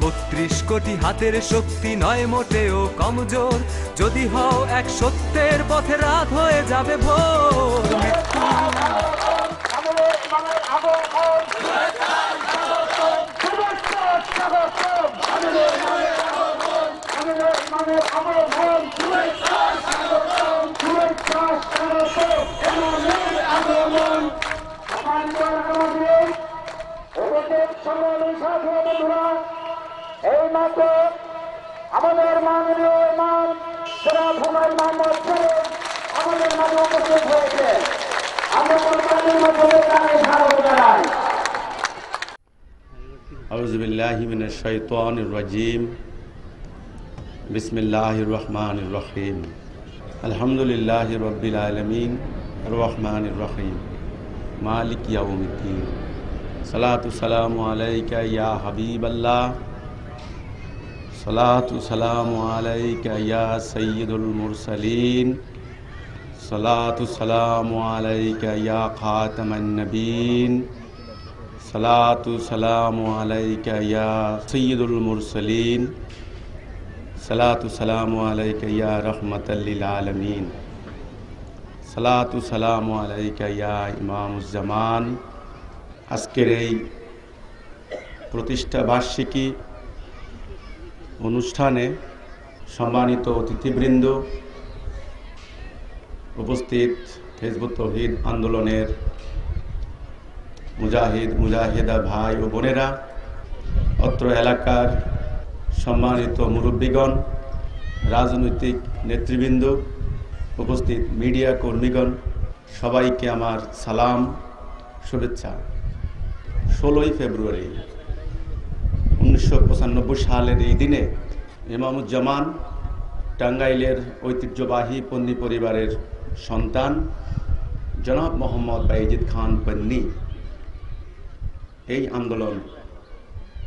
৩২ কোটি হাতের শক্তি নয় মোটেও কমজোর, যদি হও এক সত্যের পথে রাত হয়ে যাবে ভোর। এই মাত্র আমাদের মাননীয় ইমাম জনাব হুমায়ুন মোহাম্মদ সাহেব আমাদের মাঝে উপস্থিত হয়েছে। আমরা কোরবানির মাধ্যমে তাকে স্বাগত জানাই। আউযু বিল্লাহি মিনাশ শাইতানির রাজিম। বিসমিল্লাহির রহমানির রহিম। আলহামদুলিল্লাহি রাব্বিল আলামিন আর রহমানির রহিম মালিক ইয়াউমিদ্দিন। সালাতু সালামু আলাইকা ইয়া হাবিবাল্লাহ, সালাতু সালামু আলাইকা ইয়া সাইয়্যিদুল মুরসালিন, সালাতু সালামু আলাইকা ইয়া খাতামান নবিয়্যিন, সালাতু সালামু আলাইকা ইয়া সাইয়্যিদুল মুরসালিন, সালাতু সালামু আলাইকা ইয়া রাহমাতাল লিল আলামিন, সালাতু সালামু আলাইকা ইয়া ইমামুজ জামান। আজকের এই প্রতিষ্ঠা বার্ষিকী অনুষ্ঠানে সম্মানিত অতিথিবৃন্দ, উপস্থিত হিজবুত তৌহিদ আন্দোলনের মুজাহিদ মুজাহিদা ভাই ও বোনেরা, অত্র এলাকার সম্মানিত মুরব্বীগণ, রাজনৈতিক নেতৃবৃন্দ, উপস্থিত মিডিয়া কর্মীগণ, সবাইকে আমার সালাম, শুভেচ্ছা। 16ই ফেব্রুয়ারি 1995 সালের এই দিনে ইমামুজ্জামান টাঙ্গাইলের ঐতিহ্যবাহী পন্নী পরিবারের সন্তান জনাব মোহাম্মদ বাইজিদ খান পন্নী এই আন্দোলন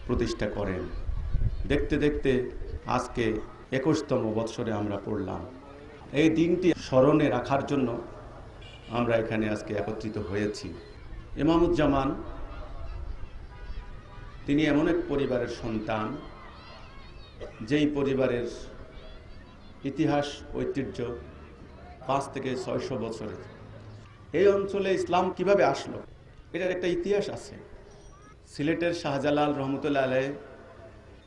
প্রতিষ্ঠা করেন। দেখতে দেখতে আজকে 21তম বৎসরে আমরা পড়লাম। এই দিনটি স্মরণে রাখার জন্য আমরা এখানে আজকে একত্রিত হয়েছি। ইমামুজ্জামান তিনি এমন এক পরিবারের সন্তান, যেই পরিবারের ইতিহাস ঐতিহ্য 5 থেকে 600 বছরের। এই অঞ্চলে ইসলাম কিভাবে আসলো এটার একটা ইতিহাস আছে। সিলেটের শাহজালাল রহমতুল্লাহ আলাইহ,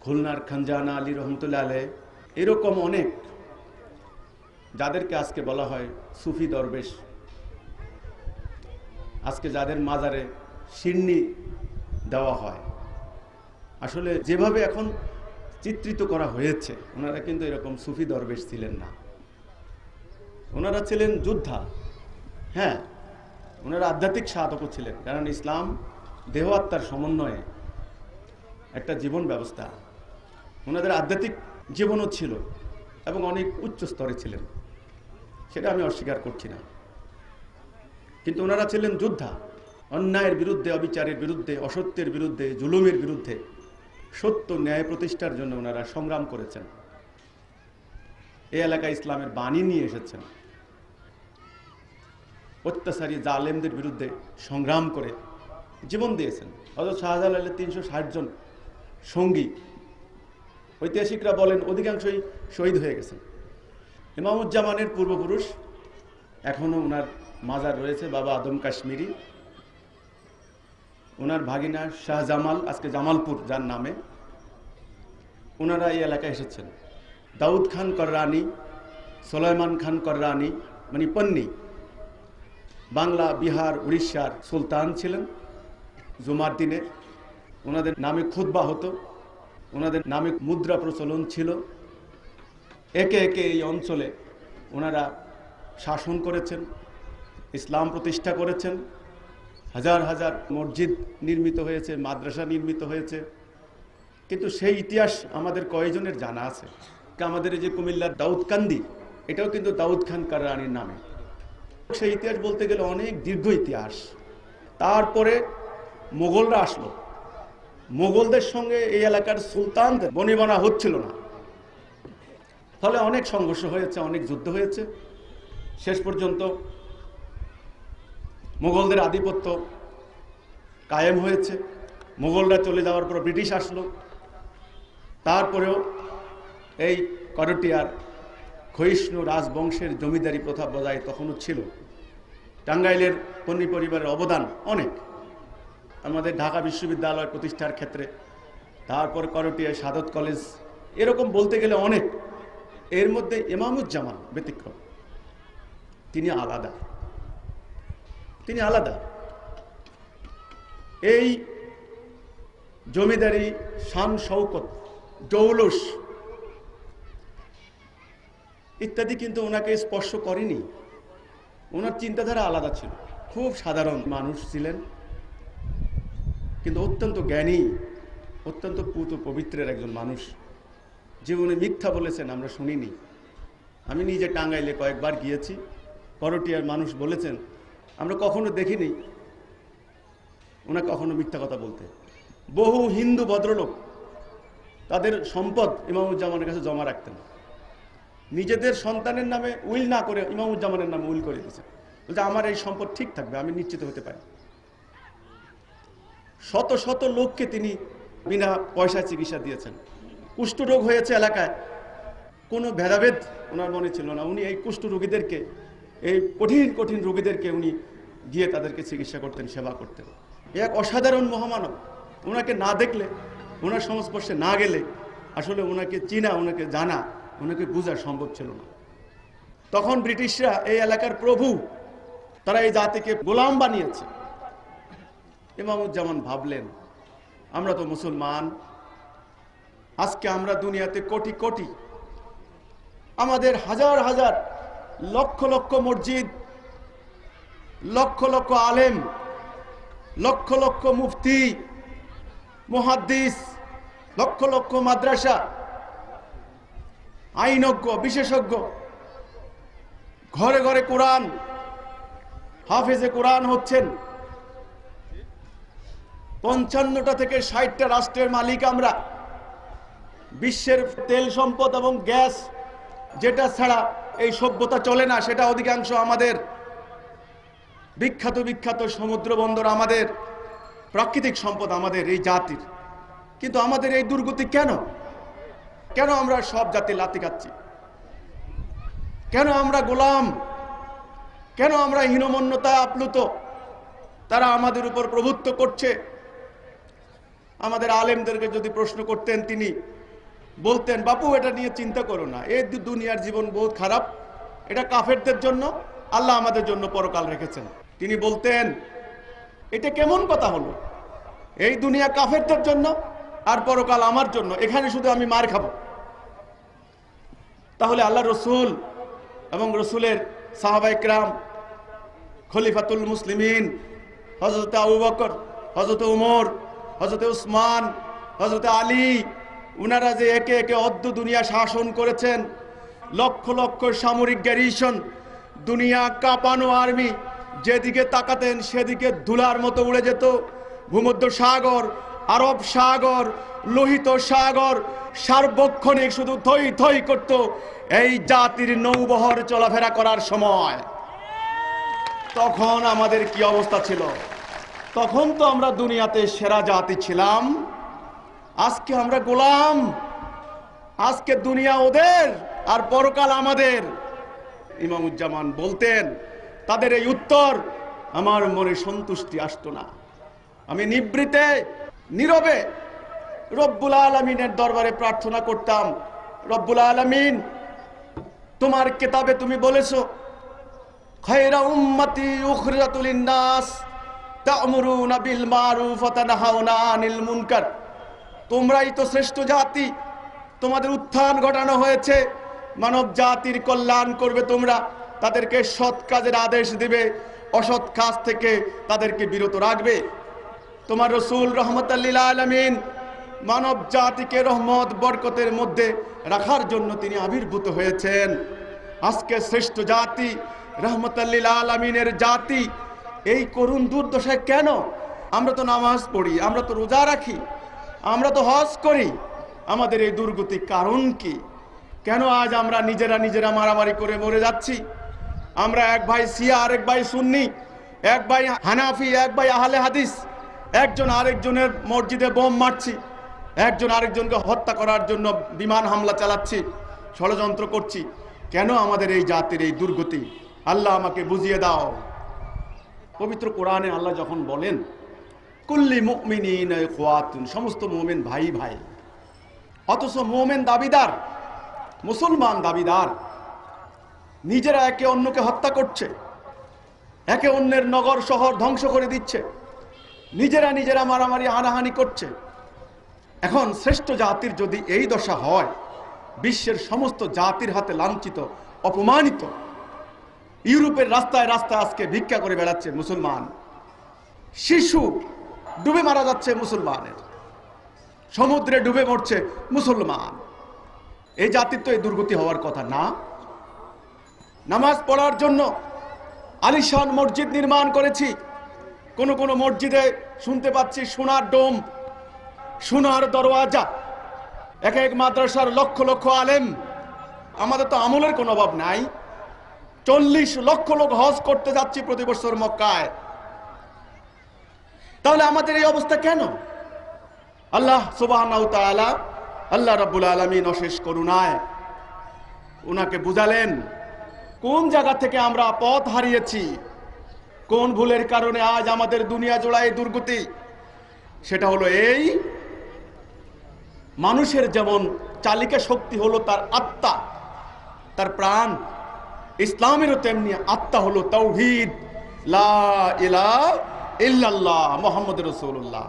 খুলনার খানজানা আলী রহমতুল্লাহ আলাইহ, এরকম অনেক যাদেরকে আজকে বলা হয় সুফি দরবেশ, আজকে যাদের মাজারে শিরনি দেওয়া হয়, আসলে যেভাবে এখন চিত্রিত করা হয়েছে, ওনারা কিন্তু এরকম সুফি দরবেশ ছিলেন না। ওনারা ছিলেন যোদ্ধা। হ্যাঁ, ওনারা আধ্যাত্মিক সাধকও ছিলেন, কারণ ইসলাম দেহ আত্মার সমন্বয়ে একটা জীবন ব্যবস্থা। ওনাদের আধ্যাত্মিক জীবনও ছিল এবং অনেক উচ্চ স্তরে ছিলেন, সেটা আমি অস্বীকার করছি না। কিন্তু ওনারা ছিলেন যোদ্ধা। অন্যায়ের বিরুদ্ধে, অবিচারের বিরুদ্ধে, অসত্যের বিরুদ্ধে, জুলুমের বিরুদ্ধে সত্য ন্যায় প্রতিষ্ঠার জন্য ওনারা সংগ্রাম করেছেন। এই এলাকায় ইসলামের বাণী নিয়ে এসেছেন। অত্যাচারী জালেমদের বিরুদ্ধে সংগ্রাম করে জীবন দিয়েছেন। হযরত শাহজালালের 360 জন সঙ্গী, ঐতিহাসিকরা বলেন অধিকাংশই শহীদ হয়ে গেছেন। ইমামুজ্জামানের পূর্বপুরুষ এখনও ওনার মাজার রয়েছে, বাবা আদম কাশ্মীরি। ওনার ভাগিনা শাহজামাল, আজকে জামালপুর যার নামে, ওনারা এই এলাকায় এসেছেন। দাউদ খান কররানি, সুলাইমান খান কররানি মানে পন্নী, বাংলা, বিহার, উড়িষ্যার সুলতান ছিলেন। জুমার দিনে ওনাদের নামে খুতবা হতো, ওনাদের নামে মুদ্রা প্রচলন ছিল। একে একে এই অঞ্চলে ওনারা শাসন করেছেন, ইসলাম প্রতিষ্ঠা করেছেন। হাজার হাজার মসজিদ নির্মিত হয়েছে, মাদ্রাসা নির্মিত হয়েছে। কিন্তু সেই ইতিহাস আমাদের কয়জনের জানা আছে? আমাদের এই যে কুমিল্লার দাউদকান্দি, এটাও কিন্তু দাউদ খান কররানির নামে। সেই ইতিহাস বলতে গেলে অনেক দীর্ঘ ইতিহাস। তারপরে মোগলরা আসলো। মোগলদের সঙ্গে এই এলাকার সুলতানদের বনিবনা হচ্ছিল না, ফলে অনেক সংঘর্ষ হয়েছে, অনেক যুদ্ধ হয়েছে। শেষ পর্যন্ত মোগলদের আধিপত্য কায়েম হয়েছে। মোগলরা চলে যাওয়ার পর ব্রিটিশ আসলো। তারপরেও এই করটিয়ার ক্ষয়িষ্ণু রাজবংশের জমিদারি প্রথা বজায় তখনও ছিল। টাঙ্গাইলের পন্নী পরিবারের অবদান অনেক, আমাদের ঢাকা বিশ্ববিদ্যালয় প্রতিষ্ঠার ক্ষেত্রে, তারপর করটিয়ায় সাদত কলেজ, এরকম বলতে গেলে অনেক। এর মধ্যে ইমামুজ্জামান ব্যতিক্রম, তিনি আলাদা, তিনি আলাদা। এই জমিদারি শান শৌকত, জৌলুস ইত্যাদি কিন্তু ওনাকে স্পর্শ করেনি। ওনার চিন্তাধারা আলাদা ছিল, খুব সাধারণ মানুষ ছিলেন, কিন্তু অত্যন্ত জ্ঞানী, অত্যন্ত পুত পবিত্রের একজন মানুষ। জীবনে মিথ্যা বলেছেন আমরা শুনিনি। আমি নিজে টাঙ্গাইলে কয়েকবার গিয়েছি, করটিয়ার মানুষ বলেছেন আমরা কখনো দেখিনি ওনাকে কখনো মিথ্যা কথা বলতে। বহু হিন্দু ভদ্রলোক তাদের সম্পদ ইমামুজ্জামানের কাছে জমা রাখতেন, নিজেদের সন্তানের নামে উইল না করে ইমামুজ্জামানের নামে উইল করে দিয়েছেন, বলছে আমার এই সম্পদ ঠিক থাকবে, আমি নিশ্চিত হতে পারি। শত শত লোককে তিনি বিনা পয়সায় চিকিৎসা দিয়েছেন। কুষ্ঠরোগ হয়েছে এলাকায়, কোনো ভেদাভেদ ওনার মনে ছিল না। উনি এই কুষ্ঠ রোগীদেরকে, এই কঠিন কঠিন রোগীদেরকে উনি গিয়ে তাদেরকে চিকিৎসা করতেন, সেবা করতেন। এক অসাধারণ মহামানব। ওনাকে না দেখলে, ওনার সংস্পর্শে না গেলে আসলে ওনাকে চিনা, ওনাকে জানা, ওনাকে বোঝা সম্ভব ছিল না। তখন ব্রিটিশরা এই এলাকার প্রভু, তারা এই জাতিকে গোলাম বানিয়েছে। ইমামুজ্জামান ভাবলেন আমরা তো মুসলমান, আজকে আমরা দুনিয়াতে কোটি কোটি, আমাদের হাজার হাজার লক্ষ লক্ষ মসজিদ, লক্ষ লক্ষ আলেম, লক্ষ লক্ষ মুফতি, মুহাদ্দিস, লক্ষ লক্ষ মাদ্রাসা, আইনজ্ঞ, বিশেষজ্ঞ, ঘরে ঘরে কোরআন, হাফেজে কোরআন হচ্ছেন। 55টা থেকে 60টা রাষ্ট্রের মালিক আমরা। বিশ্বের তেল সম্পদ এবং গ্যাস, যেটা ছাড়া এই সভ্যতা চলে না, সেটা অধিকাংশ আমাদের। বিখ্যাত বিখ্যাত সমুদ্র বন্দর আমাদের, প্রাকৃতিক সম্পদ আমাদের এই জাতির। কিন্তু আমাদের এই দুর্গতি কেন? কেন আমরা সব জাতি লাথি খাচ্ছি? কেন আমরা গোলাম? কেন আমরা হীনমন্যতায় আপ্লুত? তারা আমাদের উপর প্রভুত্ব করছে। আমাদের আলেমদেরকে যদি প্রশ্ন করতেন, তিনি বলতেন বাপু এটা নিয়ে চিন্তা করো না, এই দুনিয়ার জীবন বহুত খারাপ, এটা কাফেরদের জন্য, আল্লাহ আমাদের জন্য পরকাল রেখেছেন। তিনি বলতেন এটা কেমন কথা হলো, এই দুনিয়া কাফেরদের জন্য আর পরকাল আমার জন্য, এখানে শুধু আমি মার খাবো। তাহলে আল্লাহ রসুল এবং রসুলের সাহাবায়ে কেরাম, খলিফাতুল মুসলিমিন হযরত আবু বকর, হযরত উমর, হযরত উসমান, হযরত আলী, উনারা যে একে একে অর্ধ দুনিয়া শাসন করেছেন, লক্ষ লক্ষ সামরিক গ্যারিসন, দুনিয়া কাঁপানো আর্মি, যেদিকে তাকাতেন সেদিকে ধুলার মতো উড়ে যেত। ভূমধ্য সাগর, আরব সাগর, লোহিত সাগর সার্বক্ষণিক শুধু থই থই করত এই জাতির নৌবহর চলাফেরা করার সময়। তখন আমাদের কি অবস্থা ছিল? তখন তো আমরা দুনিয়াতে সেরা জাতি ছিলাম। আজকে আমরা গোলাম, আজকে দুনিয়া ওদের আর পরকাল আমাদের। ইমামুজ্জামান বলতেন তাদের এই উত্তর আমার মনে সন্তুষ্টি আসতো না। আমি নিবৃতে নীরবে রব্বুল আলামিনের দরবারে প্রার্থনা করতাম, রব্বুল আলামিন তোমার কিতাবে তুমি বলেছো খায়রা উম্মতি উখরিজাতু লিন-নাস তা'মুরুনা বিল মারুফ ওয়া তানহাউনা আনিল মুনকার। তোমরাই তো শ্রেষ্ঠ জাতি, তোমাদের উত্থান ঘটানো হয়েছে, মানব জাতির কল্যাণ করবে তোমরা, তাদেরকে সৎ কাজের আদেশ দিবে, অসৎ কাজ থেকে তাদেরকে বিরত রাখবে। তোমার রসুল রহমতুল লিল আলামিন মানব জাতিকে রহমত বরকতের মধ্যে রাখার জন্য তিনি আবির্ভূত হয়েছেন। আজকে শ্রেষ্ঠ জাতি, রহমতুল লিল আলামিনের জাতি এই করুণ দুর্দশায় কেন? আমরা তো নামাজ পড়ি, আমরা তো রোজা রাখি, আমরা তো হজ করি, আমাদের এই দুর্গতি কারণ কি? কেন আজ আমরা নিজেরা নিজেরা মারামারি করে মরে যাচ্ছি? আমরা এক ভাই শিয়া, আরেক ভাই সুন্নি, এক ভাই হানাফি, এক ভাই আহলে হাদিস, একজন আরেকজনের মসজিদে বোম মারছি, একজন আরেকজনকে হত্যা করার জন্য বিমান হামলা চালাচ্ছি, ষড়যন্ত্র করছি। কেন আমাদের এই জাতির এই দুর্গতি? আল্লাহ আমাকে বুঝিয়ে দাও। পবিত্র কোরআনে আল্লাহ যখন বলেন কুল্লি মুমিনিনা ইখওয়াতুন, সমস্ত মুমিন ভাই ভাই, অথচ মুমিন দাবিদার, মুসলমান দাবিদার নিজেরা একে অন্যকে হত্যা করছে, একে অন্যের নগর শহর ধ্বংস করে দিচ্ছে, নিজেরা মারামারি হানাহানি করছে। এখন শ্রেষ্ঠ জাতির যদি এই দশা হয়, বিশ্বের সমস্ত জাতির হাতে লাঞ্ছিত অপমানিত, ইউরোপের রাস্তায় রাস্তায় আজকে ভিক্ষা করে বেড়াচ্ছে মুসলমান, শিশু ডুবে মারা যাচ্ছে মুসলমানের, সমুদ্রে ডুবে মরছে মুসলমান। এই জাতির তো এই দুর্গতি হওয়ার কথা না। নামাজ পড়ার জন্য আলিশান মসজিদ নির্মাণ করেছি, কোন কোন মসজিদে শুনতে পাচ্ছি সোনার ডোম, সোনার দরওয়াজা, এক এক মাদ্রাসার লক্ষ লক্ষ আলেম। আমাদের তো আমলের কোনো অভাব নাই। 40 লক্ষ লোক হজ করতে যাচ্ছি প্রতি বছর মক্কায়। তাহলে আমাদের এই অবস্থা কেন? আল্লাহ সুবহানাহু ওয়া তাআলা, আল্লাহ রাব্বুল আলামিন অশেষ করুণায় উনাকে বুঝালেন কোন জায়গা থেকে আমরা পথ হারিয়েছি, কোন ভুলের কারণে আজ আমাদের দুনিয়া জোড়ায় দুর্গতি। সেটা হলো এই, মানুষের যেমন চালিকা শক্তি হলো তার আত্মা, তার প্রাণ, ইসলামেরও তেমনি আত্মা হলো তাওহীদ, লা ইলাহা ইল্লাল্লাহ মুহাম্মদুর রাসূলুল্লাহ।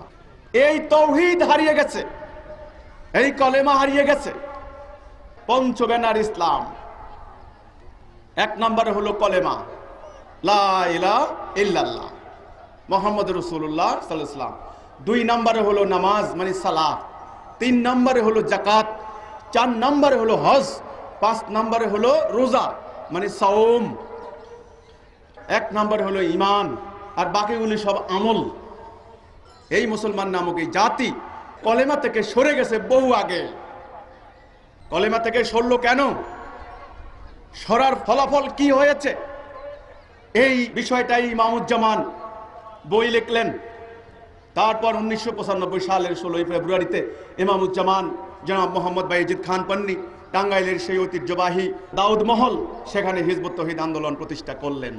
এই তাওহীদ হারিয়ে গেছে, এই কলেমা হারিয়ে গেছে। পঞ্চবেনার ইসলাম, এক নম্বরে হলো কলেমা লা ইলাহা ইল্লাল্লাহ মুহাম্মদুর রাসূলুল্লাহ সাল্লাল্লাহু আলাইহি ওয়াসাল্লাম। 2 নম্বরে হলো নামাজ মানে সালাত, 3 নম্বরে হলো যাকাত, 4 নম্বরে হলো হজ, 5 নম্বরে হলো রোজা মানে সাওম, 1 নম্বরে হলো ঈমান, আর বাকিগুলি সব আমল। এই মুসলমান নামক এই জাতি কলেমা থেকে সরে গেছে বহু আগে। কলেমা থেকে সরলো কেন? সরার ফলাফল কি হয়েছে? এই বিষয়টাই ইমামুজ্জামান বই লিখলেন। তারপর 1995 সালের 16 ফেব্রুয়ারিতে ইমামুজ্জামান জনাব মোহাম্মদ বাইজিদ খান পান্নি টাঙ্গাইলের সেই ঐতিহ্যবাহী দাউদ মহল, সেখানে হিজবুত তৌহিদ আন্দোলন প্রতিষ্ঠা করলেন।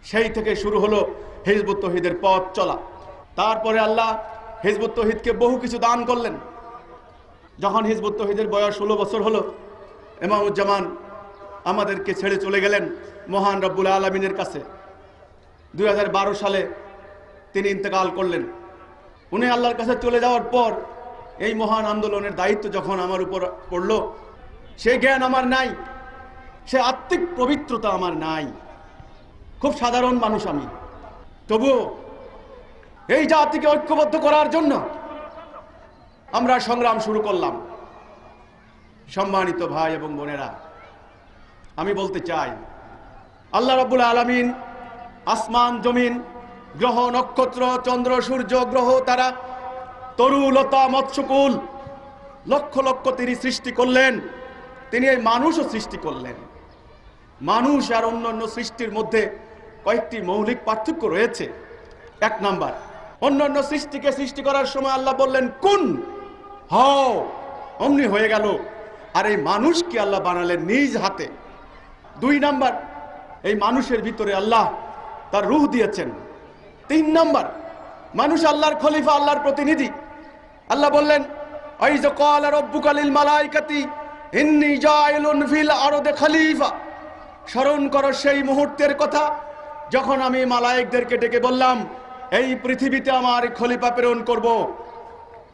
সেই থেকে শুরু হলো হিজবুত তৌহিদের পথ চলা। তারপরে আল্লাহ হিজবুত তৌহিদকে বহু কিছু দান করলেন। যখন হিজবুত তৌহিদের বয়স 16 বছর হলো, ইমামুজ্জামান আমাদেরকে ছেড়ে চলে গেলেন মহান রব্বুল আলামিনের কাছে। 2012 সালে তিনি ইন্তেকাল করলেন। উনি আল্লাহর কাছে চলে যাওয়ার পর এই মহান আন্দোলনের দায়িত্ব যখন আমার উপর পড়লো, সেই জ্ঞান আমার নাই, সে আত্মিক পবিত্রতা আমার নাই। খুব সাধারণ মানুষ আমি, তবুও এই জাতিকে ঐক্যবদ্ধ করার জন্য আমরা সংগ্রাম শুরু করলাম। সম্মানিত ভাই এবং বোনেরা, আমি বলতে চাই, আল্লাহ রাব্বুল আলামিন আসমান জমিন, গ্রহ নক্ষত্র, চন্দ্র সূর্য, গ্রহ তারা, তরু লতা মৎস্যকুল, লক্ষ লক্ষ তিনি সৃষ্টি করলেন। তিনি এই মানুষও সৃষ্টি করলেন। মানুষ আর অন্যান্য সৃষ্টির মধ্যে কয়েকটি মৌলিক পার্থক্য রয়েছে। 1 নাম্বার, অন্যান্য সৃষ্টিকে সৃষ্টি করার সময় আল্লাহ বললেন কুন, হও, অমনি হয়ে গেল। আর এই মানুষকে আল্লাহ বানালেন নিজ হাতে। 2 নাম্বার, এই মানুষের ভিতরে আল্লাহ তার রূহ দিয়েছেন। 3 নাম্বার, মানুষ আল্লাহর খলিফা, আল্লাহর প্রতিনিধি। আল্লাহ বললেন আইযা ক্বালা রাব্বুকা লিল মালাইকাতি ইন্নী জাইলুন ফিল আরদি খলিফা। স্মরণ করো সেই মুহূর্তের কথা যখন আমি মালায়েকদেরকে ডেকে বললাম এই পৃথিবীতে আমার খলিফা প্রেরণ করব।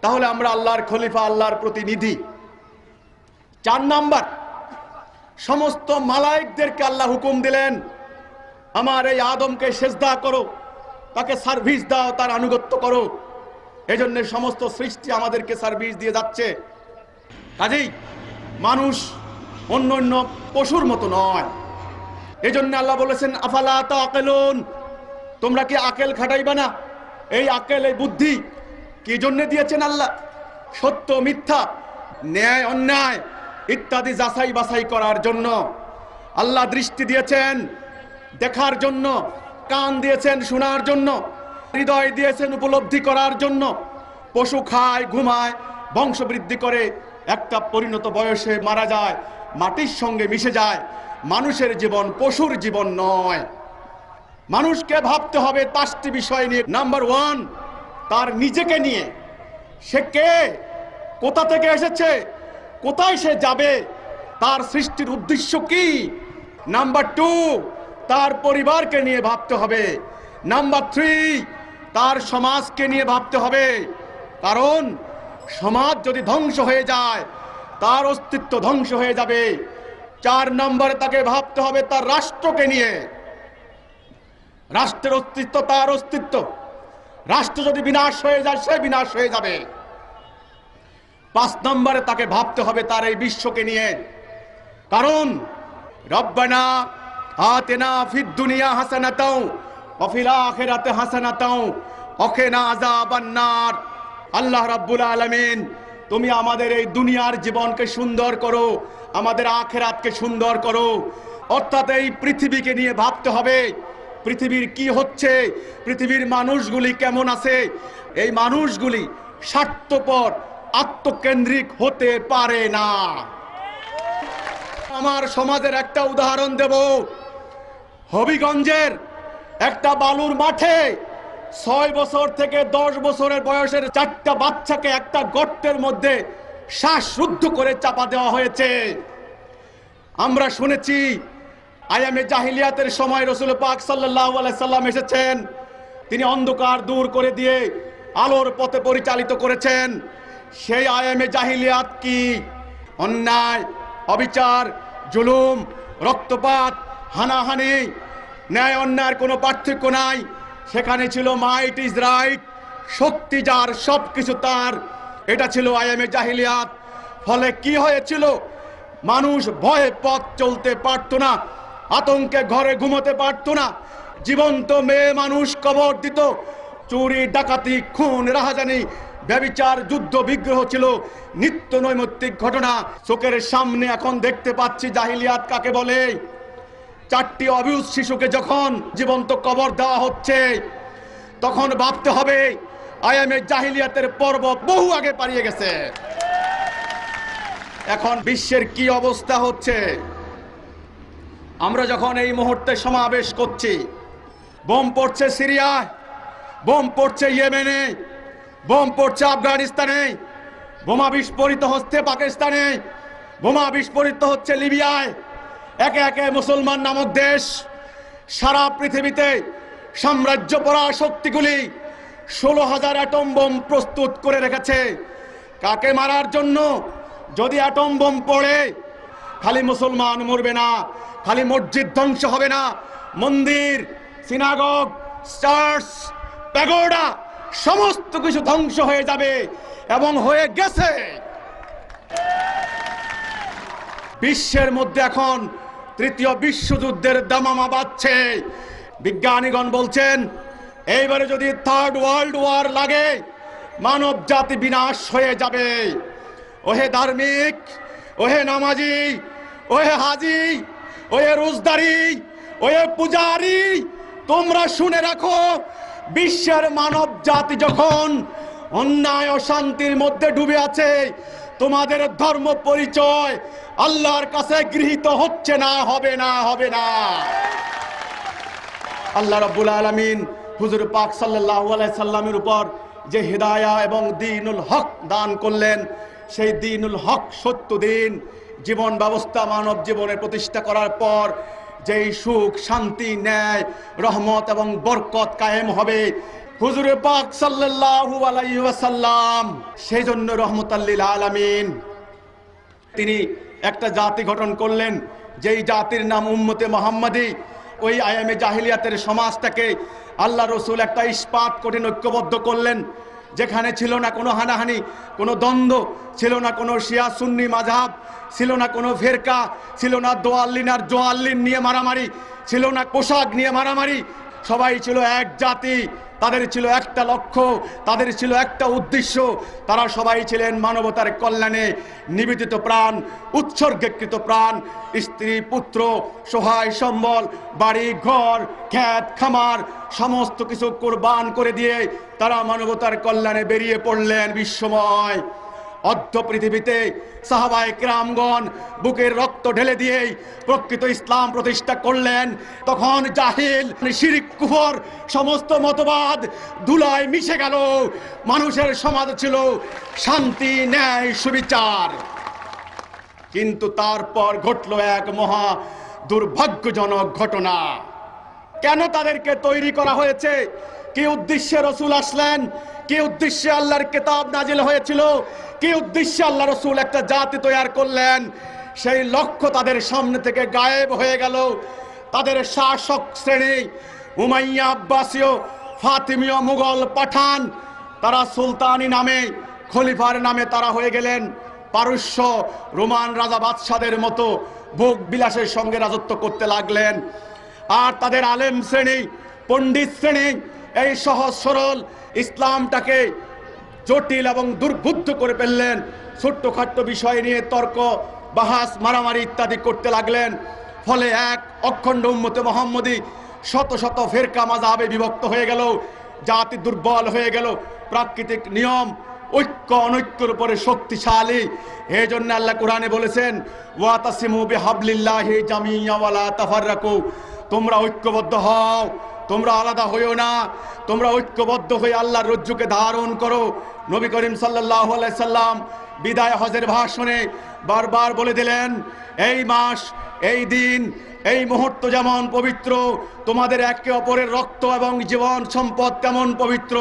তাহলে আমরা আল্লাহর খলিফা, আল্লাহর প্রতিনিধি। 4 নাম্বার, সমস্ত মালায়েকদেরকে আল্লাহ হুকুম দিলেন আমার এই আদমকে সেজদা করো, তাকে সার্ভিস দাও, তার আনুগত্য করো। এজন্য সমস্ত সৃষ্টি আমাদেরকে সার্ভিস দিয়ে যাচ্ছে। কাজেই মানুষ অন্য অন্য পশুর মতো নয়। এজন্য আল্লাহ বলেছেন আফালা তাআকিলুন, তোমরা কি আকেল খাটাইবা না? এই আকেল, এই বুদ্ধি কি জন্য দিয়েছেন আল্লাহ? সত্য মিথ্যা, ন্যায় অন্যায় ইত্যাদি যাচাই বাছাই করার জন্য। আল্লাহ দৃষ্টি দিয়েছেন দেখার জন্য, কান দিয়েছেন শোনার জন্য, হৃদয় দিয়েছেন উপলব্ধি করার জন্য। পশু খায়, ঘুমায়, বংশবৃদ্ধি করে, একটা পরিণত বয়সে মারা যায়, মাটির সঙ্গে মিশে যায়। মানুষের জীবন পশুর জীবন নয়। মানুষকে ভাবতে হবে 5টি বিষয় নিয়ে। নাম্বার 1, তার নিজেকে নিয়ে। সে কে, কোথা থেকে এসেছে, কোথায় সে যাবে, তার সৃষ্টির উদ্দেশ্য কি। নাম্বার 2, তার পরিবারকে নিয়ে ভাবতে হবে। নাম্বার 3, তার সমাজকে নিয়ে ভাবতে হবে, কারণ সমাজ যদি ধ্বংস হয়ে যায় তার অস্তিত্ব ধ্বংস হয়ে যাবে। 4 নম্বরে তাকে ভাবতে হবে তার রাষ্ট্রকে নিয়ে। রাষ্ট্রের অস্তিত্ব তার অস্তিত্ব, রাষ্ট্র যদি বিনাশ হয়ে যায় সে বিনাশ হয়ে যাবে। 5 নম্বরে তাকে ভাবতে হবে তার এই বিশ্বকে নিয়ে, কারণ রব্বানা আতিনা ফিদ দুনিয়া হাসানাতাও ওয়া ফিল আখিরাতি হাসানাতাও ওয়া কিনা আযাবান নার। আল্লাহ রাব্বুল আলামিন, তুমি আমাদের এই দুনিয়ার জীবনকে সুন্দর করো, আমাদের আখিরাতকে সুন্দর করো। অর্থাৎ এই পৃথিবীকে নিয়ে ভাবতে হবে, পৃথিবীর কি হচ্ছে, পৃথিবীর মানুষগুলি কেমন আছে। এই মানুষগুলি স্বার্থপর, আত্মকেন্দ্রিক হতে পারে না। আমার সমাজের একটা উদাহরণ দেব। হবিগঞ্জের একটা বালুর মাঠে 6 বছর থেকে 10 বছরের বয়সের 4টা বাচ্চাকে একটা গর্তের মধ্যে শ্বাসরুদ্ধ করে চাপা দেওয়া হয়েছে। আমরা শুনেছি আয়ামে জাহিলিয়াতের সময় রাসূল পাক সাল্লাল্লাহু আলাইহি সাল্লাম এসেছেন, তিনি অন্ধকার দূর করে দিয়ে আলোর পথে পরিচালিত করেছেন। সেই আয়ামে জাহিলিয়াত কি? অন্যায়, অবিচার, জুলুম, রক্তপাত, হানাহানি, ন্যায় অন্যায়ের কোনো পার্থক্য নাই। সেখানে ছিল মাইট ইজ রাইট, শক্তি যার সবকিছু তার। এটা ছিল আয়ামে জাহিলিয়াত। ফলে কি হয়েছিল? মানুষ ভয়ে পথ চলতে পারতো না, আতঙ্কে ঘরে ঘুমোতে পারতো না। জীবন্ত মেয়ে মানুষ কবর দিত। চুরি, ডাকাতি, খুন, রাহাজানি, ব্যভিচার, যুদ্ধ বিগ্রহ ছিল নিত্য নৈমিত্তিক ঘটনা। চোখের সামনে এখন দেখতে পাচ্ছি জাহিলিয়াত কাকে বলে। 4টি অবুঝ শিশুকে যখন জীবন্ত কবর দেওয়া হচ্ছে, তখন ভাবতে হবে আয়ামে জাহিলিয়াতের পর্ব বহু আগে পালিয়ে গেছে। এখন বিশ্বের কি অবস্থা হচ্ছে? আমরা যখন এই মুহূর্তে সমাবেশ করছি, বোম পড়ছে সিরিয়ায়, বোম পড়ছে ইয়েমেনে, বোম পড়ছে আফগানিস্তানে, বোমা বিস্ফোরিত হচ্ছে পাকিস্তানে, বোমা বিস্ফোরিত হচ্ছে লিবিয়ায়। একে একে মুসলমান নামক দেশ সারা পৃথিবীতে সাম্রাজ্য পরাশক্তিগুলি 16,000 অ্যাটম বোম প্রস্তুত করে রেখেছে। কাকে মারার জন্য? যদি অ্যাটম বোম পড়ে খালি মুসলমান মরবে না, খালি মসজিদ ধ্বংস হবে না, মন্দির, সিনাগগ, চার্চ, প্যাগোডা সমস্ত কিছু ধ্বংস হয়ে যাবে এবং হয়ে গেছে। বিশ্বের মধ্যে এখন 3য় বিশ্বযুদ্ধের দামামা বাজছে। বিজ্ঞানীগণ বলছেন এইবারে যদি 3rd ওয়ার্ল্ড ওয়ার লাগে মানব জাতি বিনাশ হয়ে যাবে। ওহে ধার্মিক, ওহে নামাজি, ওহে হাজি, ওহে রোজদারি, ওহে পূজারি, তোমরা শুনে রাখো, বিশ্বের মানব জাতি যখন অন্যায় ও শান্তির মধ্যে ডুবে আছে, তোমাদের ধর্ম পরিচয় আল্লাহর কাছে গৃহীত হচ্ছে না, হবে না, হবে না। আল্লাহ রাব্বুল আলামিন হুজুর পাক সাল্লাল্লাহু আলাইহি সাল্লামের উপর যে হিদায়া এবং দ্বীনুল হক দান করলেন, সেই দ্বীনুল হক সত্য দিন জীবন ব্যবস্থা মানব জীবনে প্রতিষ্ঠা করার পর যেই সুখ, শান্তি, ন্যায়, রহমত এবং বরকত কায়েম হবে, হুজুর পাক সাল্লাল্লাহু আলাইহি ওয়াসাল্লাম সেই জন্য রহমতাল লিল আলামিন তিনি একটা জাতি গঠন করলেন, যেই জাতির নাম উম্মতে মুহাম্মাদি। ওই আয়ামে জাহিলিয়াতের সমাজটাকে আল্লাহ রসুল একটা ইস্পাত কঠিন ঐক্যবদ্ধ করলেন, যেখানে ছিল না কোনো হানাহানি, কোনো দ্বন্দ্ব, ছিল না কোনো শিয়া সুন্নি মাযহাব, ছিল না কোনো ফেরকা, ছিল না দোয়াল্লিন আর জোয়াল্লিন নিয়ে মারামারি, ছিল না পোশাক নিয়ে মারামারি। সবাই ছিল এক জাতি, তাদের ছিল একটা লক্ষ্য, তাদের ছিল একটা উদ্দেশ্য। তারা সবাই ছিলেন মানবতার কল্যাণে নিবেদিত প্রাণ, উৎসর্গীকৃত প্রাণ। স্ত্রী, পুত্র, সহায় সম্বল, বাড়ি ঘর, ক্ষেত খামার সমস্ত কিছু কোরবান করে দিয়ে তারা মানবতার কল্যাণে বেরিয়ে পড়লেন বিশ্বময়। অর্ধ পৃথিবীতে সাহাবায়ে কেরামগণ বুকের রক্ত ঢেলে দিয়েই প্রকৃত ইসলাম প্রতিষ্ঠা করলেন। তখন জাহিল, শিরক, কুফর সমস্ত মতবাদ ধুলায় মিশে গেল। মানুষের সমাজ ছিল শান্তি, ন্যায়, সুবিচার। কিন্তু তারপর ঘটল এক মহা দুর্ভাগ্যজনক ঘটনা। কেন তাদেরকে তৈরি করা হয়েছে? কি উদ্দেশ্যে রসুল আসলেন? কি উদ্দেশ্যে আল্লাহর কিতাব নাজিল হয়েছিল? কি উদ্দেশ্যে আল্লাহ রসুল একটা জাতি তৈরি করলেন? সেই লক্ষ্য তাদের সামনে থেকে গায়েব হয়ে গেল। তাদের শাসক শ্রেণী উমাইয়া, আব্বাসীয়, ফাতিমীয়, মুঘল, পাঠান, তারা সুলতানি নামে, খলিফার নামে তারা হয়ে গেলেন পারস্য, রোমান রাজা বাদশাদের মতো ভোগ বিলাসের সঙ্গে রাজত্ব করতে লাগলেন। আর তাদের আলেম শ্রেণী, পণ্ডিত শ্রেণী এই সহজ সরল ইসলামটাকে জটিল এবং দুর্বুদ্ধ করে ফেললেন। ছোট্টখাট্ট বিষয় নিয়ে তর্ক, বাহাস, মারামারি ইত্যাদি করতে লাগলেন। ফলে এক অখণ্ড উম্মতে মুহাম্মদী শত শত ফেরকা মাযহাবে বিভক্ত হয়ে গেল। জাতি দুর্বল হয়ে গেল। প্রাকৃতিক নিয়ম ঐক্য অনৈক্যের উপরে শক্তিশালী। এই জন্য আল্লাহ কোরআনে বলেছেন, ওয়াতাসিমু বিহাবলিল্লাহি জামিয়া ওয়ালা তাফাররাকু, তোমরা ঐক্যবদ্ধ হও, তোমরা আলাদা হইও না, তোমরা ঐক্যবদ্ধ হয়ে আল্লাহর রজ্জুকে ধারণ করো। নবী করিম সাল্লাল্লাহু আলাইহি সাল্লাম বিদায় হজের ভাষণে বারবার বলে দিলেন, এই মাস, এই দিন, এই মুহূর্ত যেমন পবিত্র, তোমাদের একে অপরের রক্ত এবং জীবন সম্পদ তেমন পবিত্র।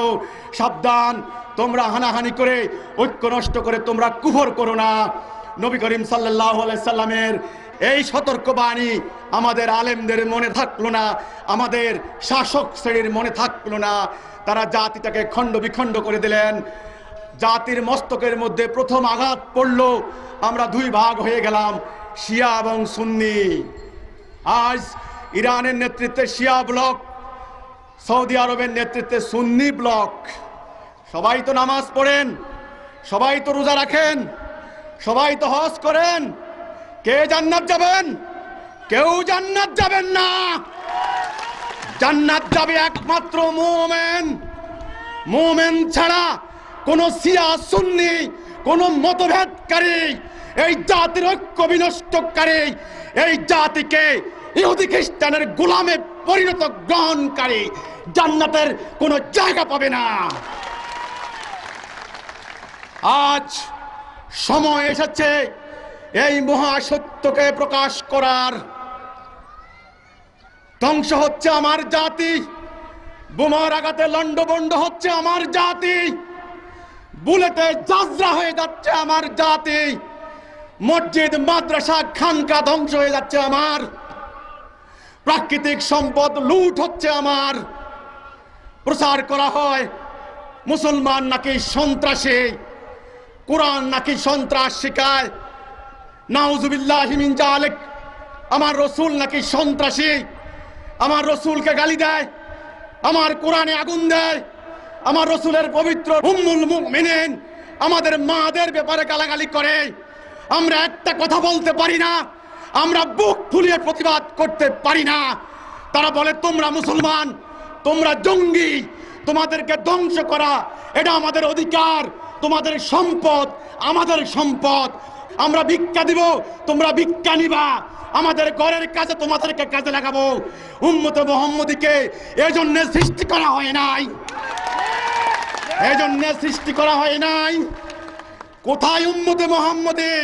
সাবধান, তোমরা হানাহানি করে ঐক্য নষ্ট করে তোমরা কুফর করো না। নবী করিম সাল্লাল্লাহু আলাইহি সাল্লামের এই সতর্কবাণী আমাদের আলেমদের মনে থাকলো না, আমাদের শাসক শ্রেণীর মনে থাকলো না। তারা জাতিটাকে খণ্ড বিখণ্ড করে দিলেন। জাতির মস্তকের মধ্যে প্রথম আঘাত পড়ল। আমরা দুই ভাগ হয়ে গেলাম, শিয়া এবং সুন্নি। আজ ইরানের নেতৃত্বে শিয়া ব্লক, সৌদি আরবের নেতৃত্বে সুন্নি ব্লক। সবাই তো নামাজ পড়েন, সবাই তো রোজা রাখেন, সবাই তো হজ করেন। কে জান্নাত যাবেন? কেউ জান্নাত যাবেন না। জান্নাত যাবে একমাত্র মুমিন। মুমিন ছাড়া কোন শিয়া সুন্নি, কোন মতভেদকারী, এই জাতির ঐক্য বিনষ্টকারী, এই জাতিকে ইহুদি খ্রিস্টানের গোলামে পরিণত গ্রহণকারী জান্নাতের কোন জায়গা পাবে না। আজ সময় এসেছে এই মহাসত্যকে প্রকাশ করার। ধ্বংস হচ্ছে আমার জাতি, বোমার আঘাতে লন্ডভন্ড হচ্ছে আমার জাতি, বুলেটে জাজরা হয়ে যাচ্ছে আমার জাতি, মসজিদ, মাদ্রাসা, খানকা ধ্বংস হয়ে যাচ্ছে আমার, প্রাকৃতিক সম্পদ লুট হচ্ছে আমার। প্রচার করা হয় মুসলমান নাকি সন্ত্রাসী, কোরআন নাকি সন্ত্রাস শিখায়। নাউজুবিল্লাহি মিন যালিক। আমার রসুল নাকি সন্ত্রাসী, আমার রসুলকে গালি দেয়, আমার কোরআনে আগুন দেয়, আমার রসুলের পবিত্র উম্মুল মুমিনিন আমাদের মাদের ব্যাপারে গালাগালি করে। আমরা একটা কথা বলতে পারি না, আমরা বুক ফুলিয়ে প্রতিবাদ করতে পারি না। তারা বলে তোমরা মুসলমান, তোমরা জঙ্গি, তোমাদেরকে ধ্বংস করা এটা আমাদের অধিকার, তোমাদের সম্পদ আমাদের সম্পদ। আমরা ভিক্ষা দিব, তোমরা ভিক্ষা নিবা, আমাদের ঘরের কাজে তোমাদেরকে কাজে লাগাবো। উম্মতে মুহাম্মদীকে এজন্য সৃষ্টি করা হয় নাই, এজন্য সৃষ্টি করা হয় নাই। কোথায় উম্মতে মুহাম্মদী?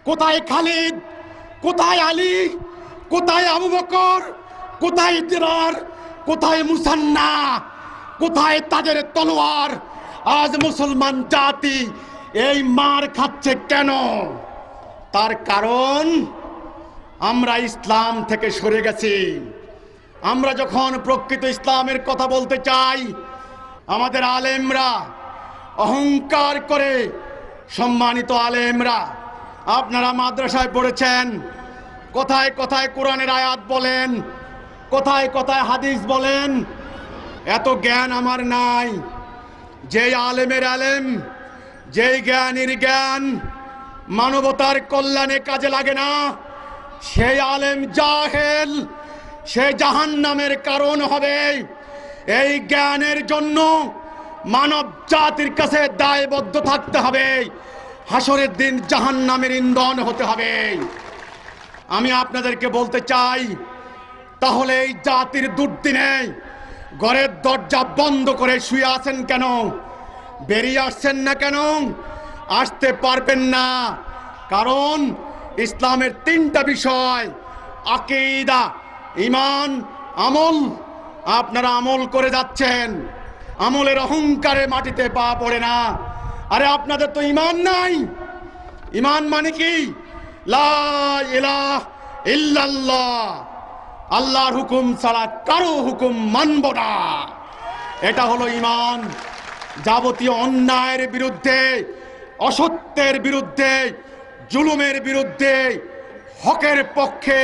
কোথায় খালিদ? কোথায় আলী? কোথায় আবু বকর? কোথায় দিরার? কোথায় মুসান্না? কোথায় তাদের তলোয়ার? আজ মুসলমান জাতি এই মার খাচ্ছে কেন? তার কারণ আমরা ইসলাম থেকে সরে গেছি। আমরা যখন প্রকৃত ইসলামের কথা বলতে চাই, আমাদের আলেমরা অহংকার করে, সম্মানিত আলেমরা, আপনারা মাদ্রাসায় পড়েছেন, কোথায় কোথায় কোরআনের আয়াত বলেন, কোথায় কোথায় হাদিস বলেন, এত জ্ঞান আমার নাই। যেই আলেমের আলেম, যেই জ্ঞানীর জ্ঞান মানবতার কল্যাণে কাজে লাগে না, সেই আলেম জাহেল, সে জাহান্নামের কারণ হবে। এই জ্ঞানের জন্য মানব জাতির কাছে দায়বদ্ধ থাকতে হবে, হাসরের দিন জাহান্নামের ইন্ধন হতে হবে। আমি আপনাদেরকে বলতে চাই, তাহলে এই জাতির দুর্দিনে ঘরের দরজা বন্ধ করে শুয়ে আছেন কেন? বেরিয়ে আসছেন না কেন? আসতে পারবেন না, কারণ ইসলামের তিনটা বিষয়, আকীদা, ঈমান, আমল। আপনারা আমল করে যাচ্ছেন, আমলের অহংকারে মাটিতে পা পড়ে না। আরে আপনাদের তো ঈমান নাই। ঈমান মানে কি? লা ইলাহা ইল্লাল্লাহ, আল্লাহর হুকুম ছাড়া কারো হুকুম মানব না, এটা হলো ঈমান। যাবতীয় অন্যায়ের বিরুদ্ধে, অসত্যের বিরুদ্ধে, জুলুমের বিরুদ্ধে, হকের পক্ষে,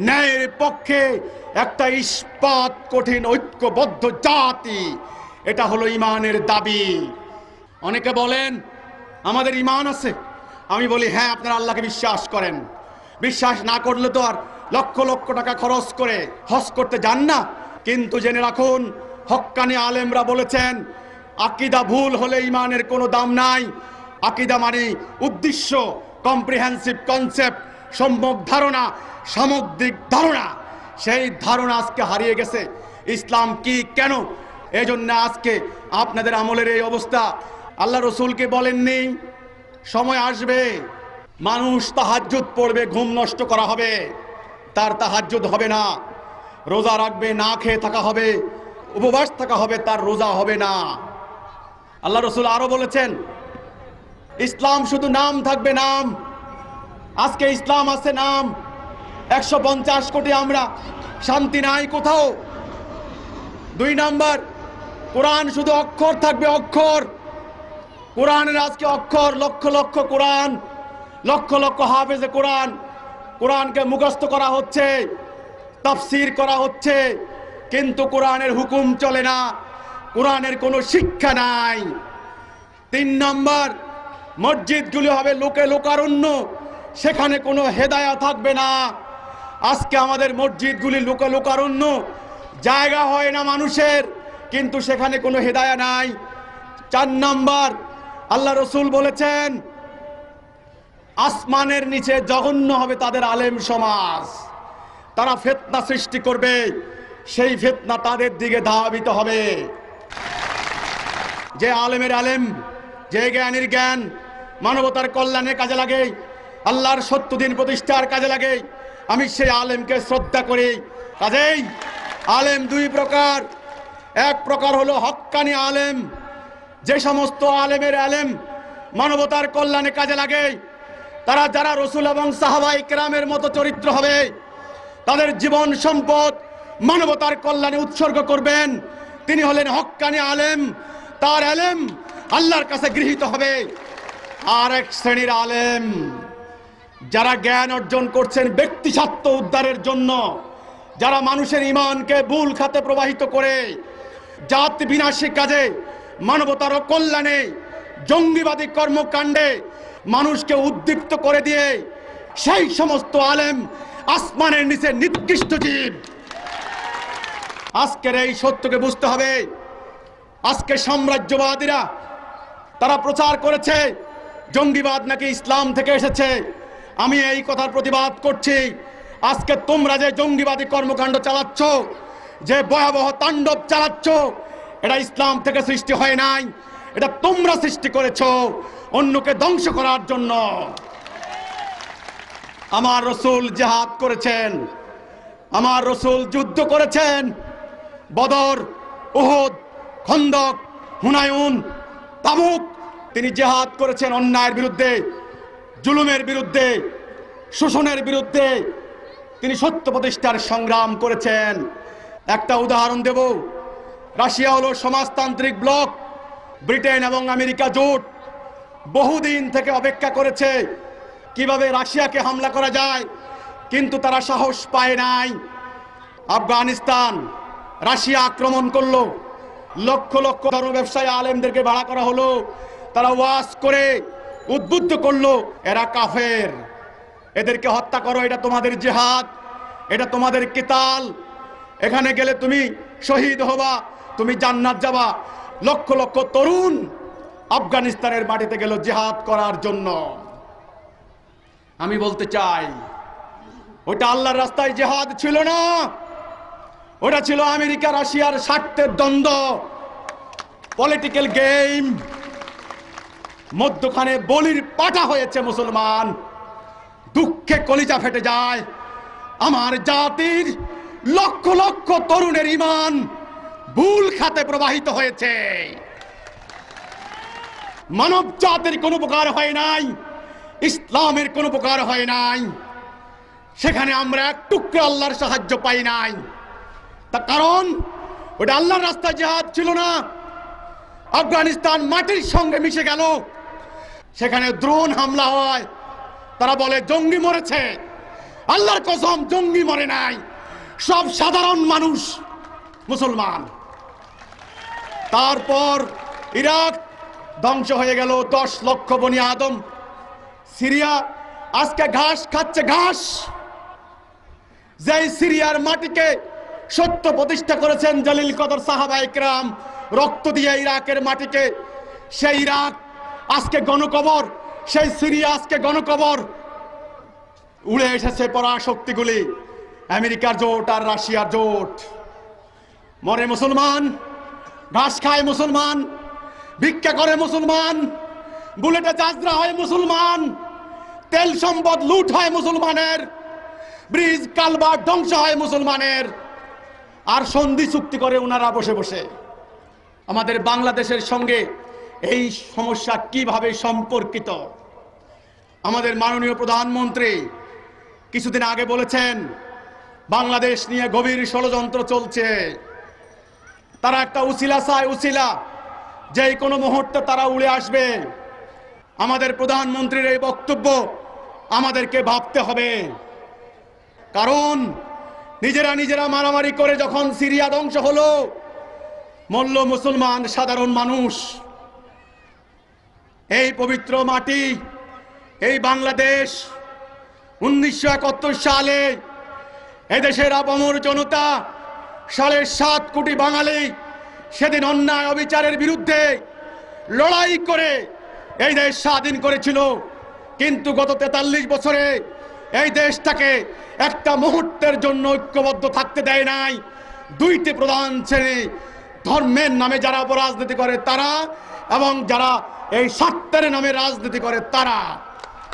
ন্যায়ের পক্ষে একটা ইস্পাত কঠিন ঐক্যবদ্ধ জাতি, এটা হলো ঈমানের দাবি। অনেকে বলেন আমাদের ঈমান আছে। আমি বলি হ্যাঁ, আপনারা আল্লাহকে বিশ্বাস করেন। বিশ্বাস না করলে তো আর লক্ষ লক্ষ টাকা খরচ করে হজ করতে যান না। কিন্তু জেনে রাখুন, হক্কানি আলেমরা বলেছেন, আকীদা ভুল হলে ঈমানের কোনো দাম নাই। আকীদা মানে উদ্দেশ্য, কম্প্রিহেন্সিভ কনসেপ্ট, সম্যক ধারণা, সামগ্রিক ধারণা। সেই ধারণা আজকে হারিয়ে গেছে। ইসলাম কি, কেন, এজন্য আজকে আপনাদের আমলের এই অবস্থা। আল্লাহ রসুলকে বলেননি সময় আসবে মানুষ তাহাজ্জুদ পড়বে, ঘুম নষ্ট করা হবে, তার তাহাজ্জুদ হবে না। রোজা রাখবে, না খেয়ে থাকা হবে, উপবাস থাকা হবে, তার রোজা হবে না। আল্লাহ রসুল আরো বলেছেন, ইসলাম শুধু নাম থাকবে, নাম। আজকে ইসলাম আছে নাম, 150 কোটি আমরা, শান্তি নাই কোথাও। 2 নাম্বার, কোরআন শুধু অক্ষর থাকবে, অক্ষর। কোরআনের আজকে অক্ষর, লক্ষ লক্ষ কোরআন, লক্ষ লক্ষ হাফেজে কোরআন। কোরআনকে মুখস্থ করা হচ্ছে, তাফসীর করা হচ্ছে, কিন্তু কোরআনের হুকুম চলে না, কোরআনের কোনো শিক্ষা নাই। 3 নাম্বার, মসজিদগুলি হবে লোকে লোকারণ্য, সেখানে কোনো হেদায়া থাকবে না। আজকে আমাদের মসজিদগুলি লোকে লোকারণ্য, জায়গা হয় না মানুষের, কিন্তু সেখানে কোনো হেদায়া নাই। 4 নাম্বার, আল্লাহ রসুল বলেছেন, আসমানের নিচে জঘন্য হবে তাদের আলেম সমাজ, তারা ফিতনা সৃষ্টি করবে, সেই ফিতনা তাদের দিকে ধাবিত হবে। যে আলেমের আলেম, যে জ্ঞানীর জ্ঞান মানবতার কল্যাণে কাজে লাগে, আল্লাহর সত্য দিন প্রতিষ্ঠার কাজে লাগে, আমি সেই আলেমকে শ্রদ্ধা করি। কাজেই আলেম 2 প্রকার। এক প্রকার হলো হক্কানি আলেম, যে সমস্ত আলেমের আলেম মানবতার কল্যাণে কাজে লাগে, তারা যারা রসুল এবং সাহাবায়ে কেরামের মতো চরিত্র হবে, তাদের জীবন সম্পদ মানবতার কল্যাণে উৎসর্গ করবেন, তিনি হলেন হক্কানি আলেম। তার আলেম আল্লাহর কাছে গৃহীত হবে। আর এক শ্রেণীর আলেম, যারা জ্ঞান অর্জন করছেন ব্যক্তি স্বার্থ উদ্ধারের জন্য, যারা মানুষের ঈমানকে ভুল খাতে প্রবাহিত করে জাতি বিনাশী কাজে, মানবতার কল্যাণে, জঙ্গিবাদী কর্মকাণ্ডে মানুষকে উদ্দীপ্ত করে দিয়ে, সেই সমস্ত আলেম আসমানের নিচে নিকৃষ্ট জীব। আজকের এই সত্যকে বুঝতে হবে। আজকে সাম্রাজ্যবাদীরা তারা প্রচার করেছে জঙ্গিবাদ নাকি ইসলাম থেকে এসেছে। আমি এই কথার প্রতিবাদ করছি। আজকে তোমরা যে জঙ্গিবাদী কর্মকাণ্ড চালাচ্ছ, যে ভয়াবহ তাণ্ডব চালাচ্ছ, এটা ইসলাম থেকে সৃষ্টি হয় নাই, এটা তোমরা সৃষ্টি করেছো অন্যকে ধ্বংস করার জন্য। আমার রসুল জিহাদ করেছেন, আমার রসুল যুদ্ধ করেছেন, বদর, উহুদ, খন্দক, হুনায়ুন, তাবুক। তিনি জিহাদ করেছেন অন্যায়ের বিরুদ্ধে, জুলুমের বিরুদ্ধে, শোষণের বিরুদ্ধে। তিনি সত্য প্রতিষ্ঠার সংগ্রাম করেছেন। একটা উদাহরণ দেব। রাশিয়া হলো সমাজতান্ত্রিক ব্লক, ব্রিটেন এবং আমেরিকা জোট বহুদিন থেকে অপেক্ষা করেছে কিভাবে রাশিয়াকে হামলা করা যায়, কিন্তু তারা সাহস পায় নাই। আফগানিস্তান রাশিয়া আক্রমণ করলো, লক্ষ লক্ষ ধর্ম ব্যবসায়ী আলেমদেরকে ভাড়া করা হলো, তারা ওয়াজ করে উদ্বুদ্ধ করলো এরা কাফের, এদেরকে হত্যা করো, এটা তোমাদের জিহাদ, এটা তোমাদের কিতাল, এখানে গেলে তুমি শহীদ হবা, তুমি জান্নাত যাবা। লক্ষ লক্ষ তরুণ আফগানিস্তানের মাটিতে গেল জিহাদ করার জন্য। আমি বলতে চাই ওটা আল্লাহর রাস্তায় জিহাদ ছিল না, ওটা ছিল আমেরিকা রাশিয়ার স্বার্থের দ্বন্দ্ব, পলিটিক্যাল গেম। মধ্যখানে বলির পাঠা হয়েছে মুসলমান। দুঃখে কলিজা ফেটে যায়। আমার জাতির লক্ষ লক্ষ তরুণের ঈমান ভুল খাতে প্রবাহিত হয়েছে। মানব জাতির কোনো উপকার হয় নাই, ইসলামের কোনো উপকার হয় নাই। সেখানে আমরা এক টুকরো আল্লাহর সাহায্য পাই নাই। তার কারণ ওটা আল্লাহর রাস্তায় জিহাদ ছিল না। আফগানিস্তান মাটির সঙ্গে মিশে গেল, সেখানে ড্রোন হামলা হয়, তারা বলে জঙ্গি মরেছে। আল্লাহর কসম, জঙ্গি মরে নাই, সব সাধারণ মানুষ মুসলমান। তারপর ইরাক ধ্বংস হয়ে গেল, 10 লক্ষ বনি আদম। সিরিয়া আজকে ঘাস খাচ্ছে, ঘাস। যেই সিরিয়ার মাটিকে সত্য প্রতিষ্ঠা করেছেন জলিল কদর সাহাবা ইকরাম, রক্ত দিয়ে ইরাকের মাটিকে, সেই ইরাক আজকে গণকবর, সেই সিরিয়া আজকে গণকবর। উড়ে এসেছে পরাশক্তিগুলি, আমেরিকার জোট আর রাশিয়ার জোট। মরে মুসলমান, ঘাস খায় মুসলমান, ভিক্ষা করে মুসলমান, বুলেটে যাত্রা হয় মুসলমান, তেল সম্পদ লুট হয় মুসলমানের, ব্রিজ কালভার্ট ধ্বংস হয় মুসলমানের। আর সন্ধি চুক্তি করে ওনারা বসে বসে। আমাদের বাংলাদেশের সঙ্গে এই সমস্যা কিভাবে সম্পর্কিত? আমাদের মাননীয় প্রধানমন্ত্রী কিছুদিন আগে বলেছেন বাংলাদেশ নিয়ে গভীর ষড়যন্ত্র চলছে। তারা একটা উসিলা চায়, উসিলা, যেই কোনো মুহূর্তে তারা উড়ে আসবে। আমাদের প্রধানমন্ত্রীর এই বক্তব্য আমাদেরকে ভাবতে হবে। কারণ নিজেরা মারামারি করে যখন সিরিয়া ধ্বংস হলো, মল্ল মুসলমান সাধারণ মানুষ। এই পবিত্র মাটি, এই বাংলাদেশ 1971 সালে এদেশের আপামর জনতা, 7.5 কোটি বাঙালি সেদিন অন্যায় অবিচারের বিরুদ্ধে লড়াই করে এই দেশ স্বাধীন করেছিল। কিন্তু গত 43 বছরে এই দেশটাকে একটা মুহূর্তের জন্য ঐক্যবদ্ধ থাকতে দেয় নাই। দুইটি প্রধান শ্রেণী, ধর্মের নামে যারা রাজনীতি করে তারা, এবং যারা এই স্বার্থের নামে রাজনীতি করে তারা,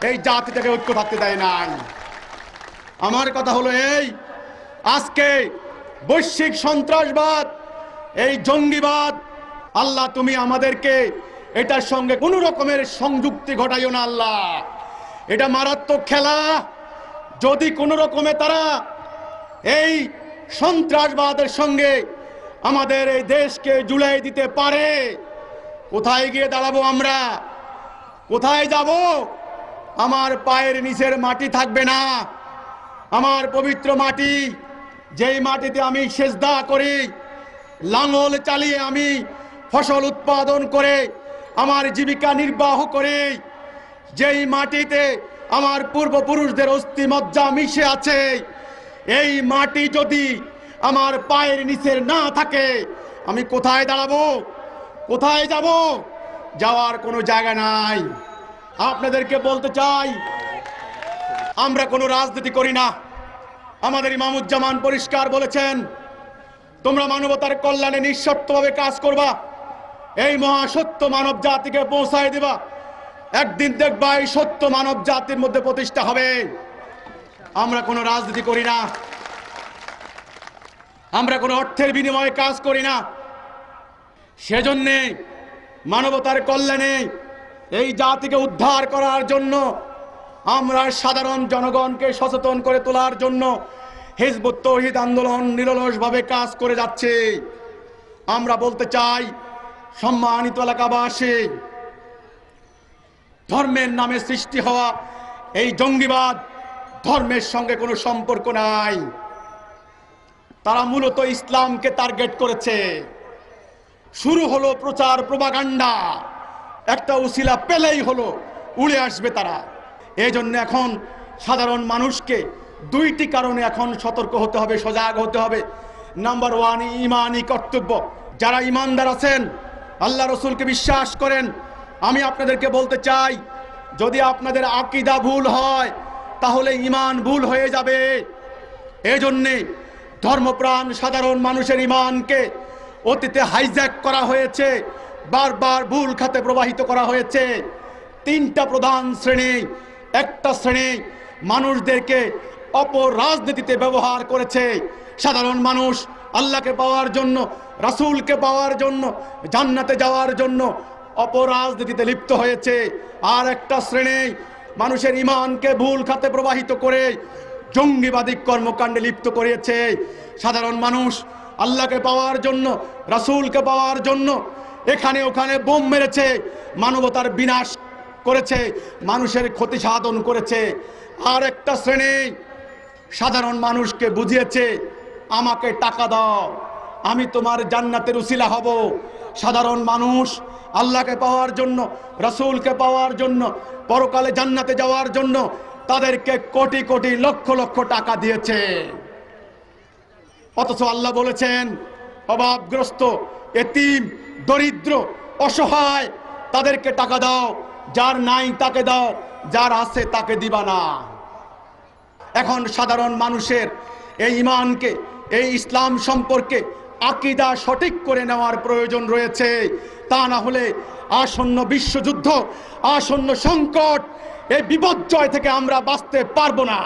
এই জাতিটাকে ঐক্য থাকতে দেয় নাই। আমার কথা হলো এই, আজকে বৈশ্বিক সন্ত্রাসবাদ, এই জঙ্গিবাদ, আল্লাহ তুমি আমাদেরকে এটার সঙ্গে কোনো রকমের সংযুক্তি ঘটাইও না আল্লাহ। এটা মারাত্মক খেলা। যদি কোনো রকমে তারা এই সন্ত্রাসবাদের সঙ্গে আমাদের এই দেশকে জুড়াই দিতে পারে, কোথায় গিয়ে দাঁড়াবো আমরা? কোথায় যাব? আমার পায়ের নিচের মাটি থাকবে না। আমার পবিত্র মাটি, যেই মাটিতে আমি সেজদা করি, লাঙল চালিয়ে আমি ফসল উৎপাদন করে আমার জীবিকা নির্বাহ করি, যেই মাটিতে আমার পূর্বপুরুষদের অস্থি মজ্জা মিশে আছে, এই মাটি যদি আমার পায়ের নিচের না থাকে, আমি কোথায় দাঁড়াবো? কোথায় যাব? যাওয়ার কোনো জায়গা নাই। আপনাদেরকে বলতে চাই, আমরা কোনো রাজনীতি করি না। আমাদের ইমামুজ্জামান পরিষ্কার বলেছেন, তোমরা মানবতার কল্যাণে নিঃশর্তভাবে কাজ করবা, এই মহাসত্য মানব জাতিকে পৌঁছায় দিবা। একদিন দেখবা এই সত্য মানব জাতির মধ্যে প্রতিষ্ঠা হবে। আমরা কোনো রাজনীতি করি না, আমরা কোনো অর্থের বিনিময়ে কাজ করি না। সেজন্যে মানবতার কল্যাণে এই জাতিকে উদ্ধার করার জন্য আমরা সাধারণ জনগণকে সচেতন করে তোলার জন্য হিজবুত তৌহিদ আন্দোলন নিরলসভাবে কাজ করে যাচ্ছে। আমরা বলতে চাই, সম্মানিত এলাকাবাসী, ধর্মের নামে সৃষ্টি হওয়া এই জঙ্গিবাদ ধর্মের সঙ্গে কোনো সম্পর্ক নাই। তারা মূলত ইসলামকে টার্গেট করেছে। শুরু হলো প্রচার প্রপাগান্ডা, একটা উসিলা পেলেই হলো উড়ে আসবে তারা। এই জন্য এখন সাধারণ মানুষকে দুইটি কারণে এখন সতর্ক হতে হবে, সজাগ হতে হবে। নাম্বার ওয়ান, ইমানি কর্তব্য। যারা ইমানদার আছেন, আল্লাহ রসুলকে বিশ্বাস করেন, আমি আপনাদেরকে বলতে চাই, যদি আপনাদের আকীদা ভুল হয় তাহলে ঈমান ভুল হয়ে যাবে। এই জন্যে ধর্মপ্রাণ সাধারণ মানুষের ঈমানকে অতীতে হাইজ্যাক করা হয়েছে, বারবার ভুল খাতে প্রবাহিত করা হয়েছে। তিনটা প্রধান শ্রেণী। একটা শ্রেণী মানুষদেরকে অপরাজনীতিতে ব্যবহার করেছে। সাধারণ মানুষ আল্লাহকে পাওয়ার জন্য, রাসূলকে পাওয়ার জন্য, জান্নাতে যাওয়ার জন্য অপরাজনীতিতে লিপ্ত হয়েছে। আর একটা শ্রেণী মানুষের ঈমানকে ভুল খাতে প্রবাহিত করে জঙ্গিবাদী কর্মকাণ্ডে লিপ্ত করেছে। সাধারণ মানুষ আল্লাহকে পাওয়ার জন্য, রাসূলকে পাওয়ার জন্য এখানে ওখানে বোম মেরেছে, মানবতার বিনাশ করেছে, মানুষের ক্ষতি সাধন করেছে। আর একটা শ্রেণী সাধারণ মানুষকে বুঝিয়েছে, আমাকে টাকা দাও, আমি তোমার জান্নাতের উসিলা হব। সাধারণ মানুষ আল্লাহকে পাওয়ার জন্য, রাসূলকে পাওয়ার জন্য, পরকালে জান্নাতে যাওয়ার জন্য তাদেরকে কোটি কোটি লক্ষ লক্ষ টাকা দিয়েছে। অথচ আল্লাহ বলেছেন, অভাবগ্রস্ত, এতিম, দরিদ্র, অসহায় তাদেরকে টাকা দাও, যার নাই তাকে দাও, যার আছে তাকে দিবা না। এখন সাধারণ মানুষের এই ঈমানকে, এই ইসলাম সম্পর্কে আকীদা সঠিক করে নেওয়ার প্রয়োজন রয়েছে। তা না হলে আসন্ন বিশ্বযুদ্ধ, আসন্ন সংকট, এই বিপর্যয় থেকে আমরা বাঁচতে পারবো না।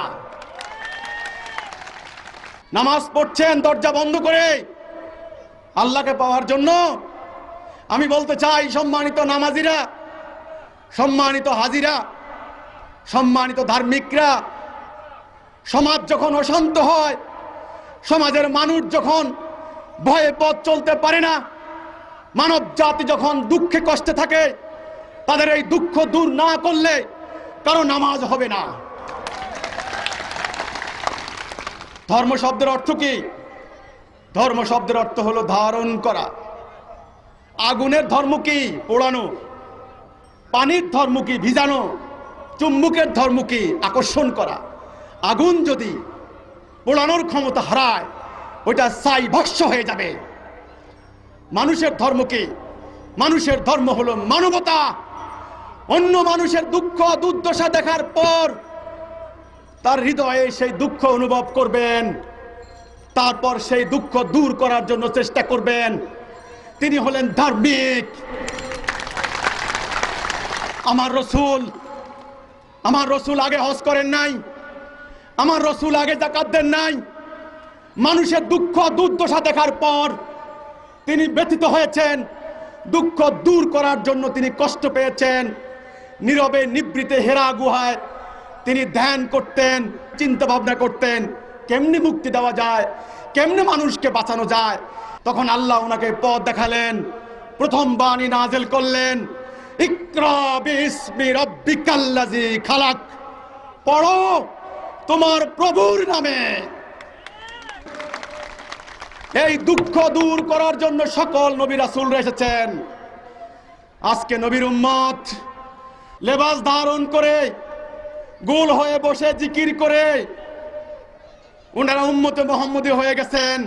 নামাজ পড়ছেন দরজা বন্ধ করে আল্লাহকে পাওয়ার জন্য। আমি বলতে চাই, সম্মানিত নামাজিরা, সম্মানিত হাজিরা, সম্মানিত ধার্মিকরা, সমাজ যখন অশান্ত হয়, সমাজের মানুষ যখন ভয়ে পথ চলতে পারে না, মানব জাতি যখন দুঃখে কষ্টে থাকে, তাদের এই দুঃখ দূর না করলে কারো নামাজ হবে না। ধর্ম শব্দের অর্থ কি? ধর্ম শব্দের অর্থ হলো ধারণ করা। আগুনের ধর্ম কি? পোড়ানো। পানির ধর্ম কি? ভিজানো। চুম্বকের ধর্ম কি? আকর্ষণ করা। আগুন যদি পোড়ানোর ক্ষমতা হারায়, ওইটা ছাই ভস্ম হয়ে যাবে। মানুষের ধর্ম কি? মানুষের ধর্ম হলো মানবতা। অন্য মানুষের দুঃখ দুর্দশা দেখার পর তার হৃদয়ে সেই দুঃখ অনুভব করবেন, তারপর সেই দুঃখ দূর করার জন্য চেষ্টা করবেন। তিনি হলেন ধার্মিক। আমার রসূল আগে হজ করেন নাই, আমার রসূল আগে যাকাত দেন নাই। মানুষের দুঃখ দুর্দশা দেখার পর তিনি ব্যথিত হয়েছেন, দুঃখ দূর করার জন্য তিনি কষ্ট পেয়েছেন। নীরবে নিভৃতে হেরা গুহায় তিনি ধ্যান করতেন, চিন্তা ভাবনা করতেন, কেমনে মুক্তি দেওয়া যায়, কেমনে মানুষকে বাঁচানো যায়। তখন আল্লাহ ওনাকে পথ দেখালেন, প্রথম বাণী নাযিল করলেন, ইকরা বিসমি রাব্বিকাল্লাযী খালাক, পড়ো তোমার প্রভুর নামে। এই দুঃখ দূর করার জন্য সকল নবী রাসূলরা এসেছেন। আজকে নবীর উম্মত লেবাস ধারণ করে গোল হয়ে বসে জিকির করে ওনারা উম্মতে মুহাম্মদী হয়ে গেছেন।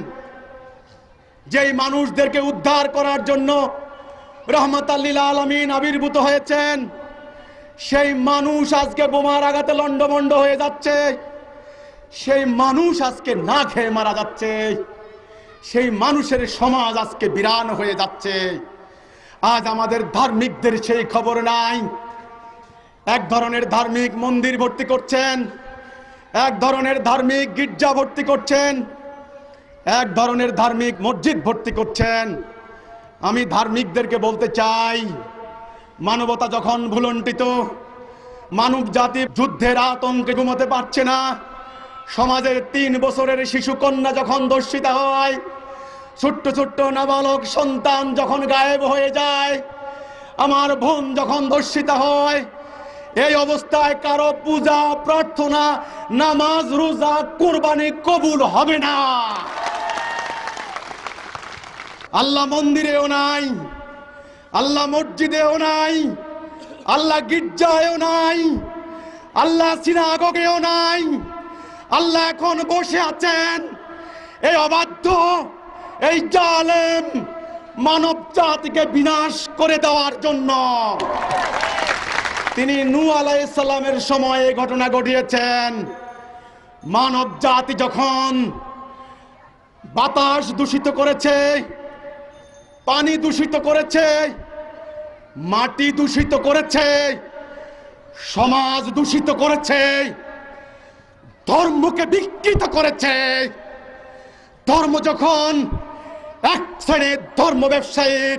যেই মানুষদেরকে উদ্ধার করার জন্য রহমাতাল লিল আলামিন আবির্ভূত হয়েছেন, সেই মানুষ আজকে বোমার আঘাতে লন্ডভন্ড হয়ে যাচ্ছে। সেই মানুষ আজকে না খেয়ে মারা যাচ্ছে। সেই মানুষের সমাজ আজকে বিরান হয়ে যাচ্ছে। আজ আমাদের ধার্মিকদের সেই খবর নাই। এক ধরনের ধার্মিক মন্দির ভর্তি করছেন, এক ধরনের ধার্মিক গির্জা ভর্তি করছেন, এক ধরনের ধার্মিক মসজিদ ভর্তি করছেন। আমি ধার্মিকদেরকে বলতে চাই, মানবতা যখন ভুলণ্ঠিত, মানব জাতি যুদ্ধের আতঙ্কে ঘুমাতে পারছে না, সমাজের 3 বছরের শিশু কন্যা যখন ধর্ষিতা হয়, ছোট্ট ছোট্ট নাবালক সন্তান যখন গায়েব হয়ে যায়, আমার বোন যখন ধর্ষিতা হয়, এই অবস্থায় কারো পূজা, প্রার্থনা, নামাজ, রোজা, কুরবানি কবুল হবে না। আল্লাহ মন্দিরেও নাই, আল্লাহ মসজিদেও নাই, আল্লাহ গির্জায়ও নাই, আল্লাহ সিনাগোগেও নাই। আল্লাহ এখন বসে আছেন এই অবাধ্য, এই জালেম মানব জাতিকে বিনাশ করে দেওয়ার জন্য। তিনি নূহ আলাইহিস সালামের সময়ে ঘটনা ঘটিয়েছেন। মানব জাতি যখন বাতাস দূষিত করেছে, পানি দূষিত করেছে, মাটি দূষিত করেছে, সমাজ দূষিত করেছে, ধর্মকে বিকৃত করেছে, ধর্ম যখন এক শ্রেণীর ধর্ম ব্যবসায়ীর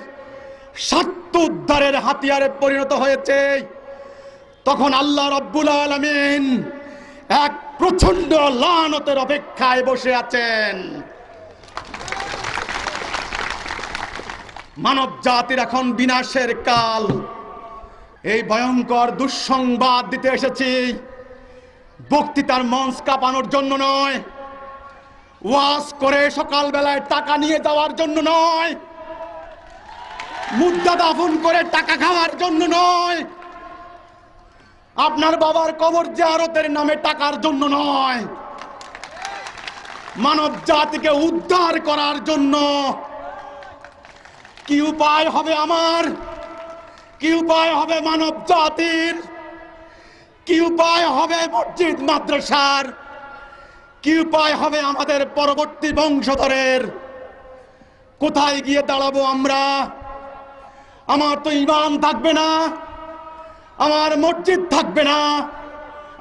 স্বার্থ উদ্ধারের হাতিয়ারে পরিণত হয়েছে, তখন আল্লাহ রাব্বুল আলামিন এক প্রচন্ড লানতের অপেক্ষায় বসে আছেন। মানব জাতির এখন বিনাশের কাল। এই ভয়ঙ্কর দুঃসংবাদ দিতে এসেছি বক্তৃতার মঞ্চ কাঁপানোর জন্য নয়, ওয়াজ করে সকালবেলায় টাকা নিয়ে যাওয়ার জন্য নয়, মুদ্রা দাফন করে টাকা খাওয়ার জন্য নয়, আপনার বাবার কবর জিয়ারতের নামে টাকার জন্য নয়, মানব জাতিকে উদ্ধার করার জন্য। কি উপায় হবে আমার, কি উপায় হবে মানব জাতির, কি উপায় হবে মসজিদ মাদ্রাসার, কি উপায় হবে আমাদের পরবর্তী বংশধরের? কোথায় গিয়ে দাঁড়াবো আমরা? আমার তো ঈমান থাকবে না, আমার মসজিদ থাকবে না,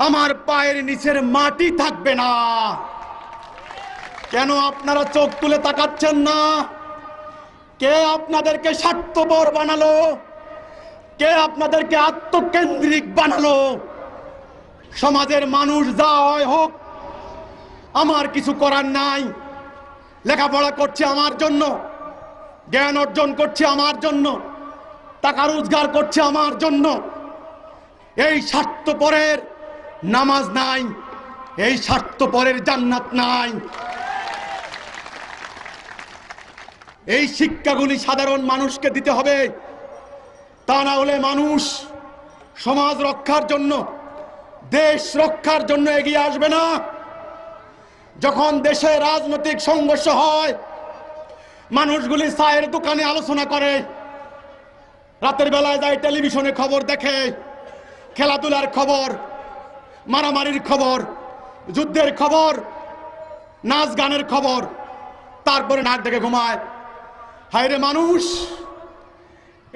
আমার পায়ের নিচের মাটি থাকবে না। কেন আপনারা চোখ তুলে তাকাচ্ছেন না? কে আপনাদেরকে স্বার্থপর বানালো? কে আপনাদেরকে আত্মকেন্দ্রিক বানালো? সমাজের মানুষ যা হয় হোক, আমার কিছু করার নাই। লেখাপড়া করছে আমার জন্য, জ্ঞান অর্জন করছে আমার জন্য, টাকা রোজগার করছে আমার জন্য। এই স্বার্থপরের নামাজ নাই, এই স্বার্থপরের জান্নাত নাই। এই শিক্ষাগুলি সাধারণ মানুষকে দিতে হবে, তা না হলে মানুষ সমাজ রক্ষার জন্য, দেশ রক্ষার জন্য এগিয়ে আসবে না। যখন দেশে রাজনৈতিক সংঘর্ষ হয়, মানুষগুলি চায়ের দোকানে আলোচনা করে, রাতের বেলায় যায় টেলিভিশনে খবর দেখে, খেলাধুলার খবর, মারামারির খবর, যুদ্ধের খবর, নাচ গানের খবর, তারপরে নাক ডেকে ঘুমায়। হায়রে মানুষ,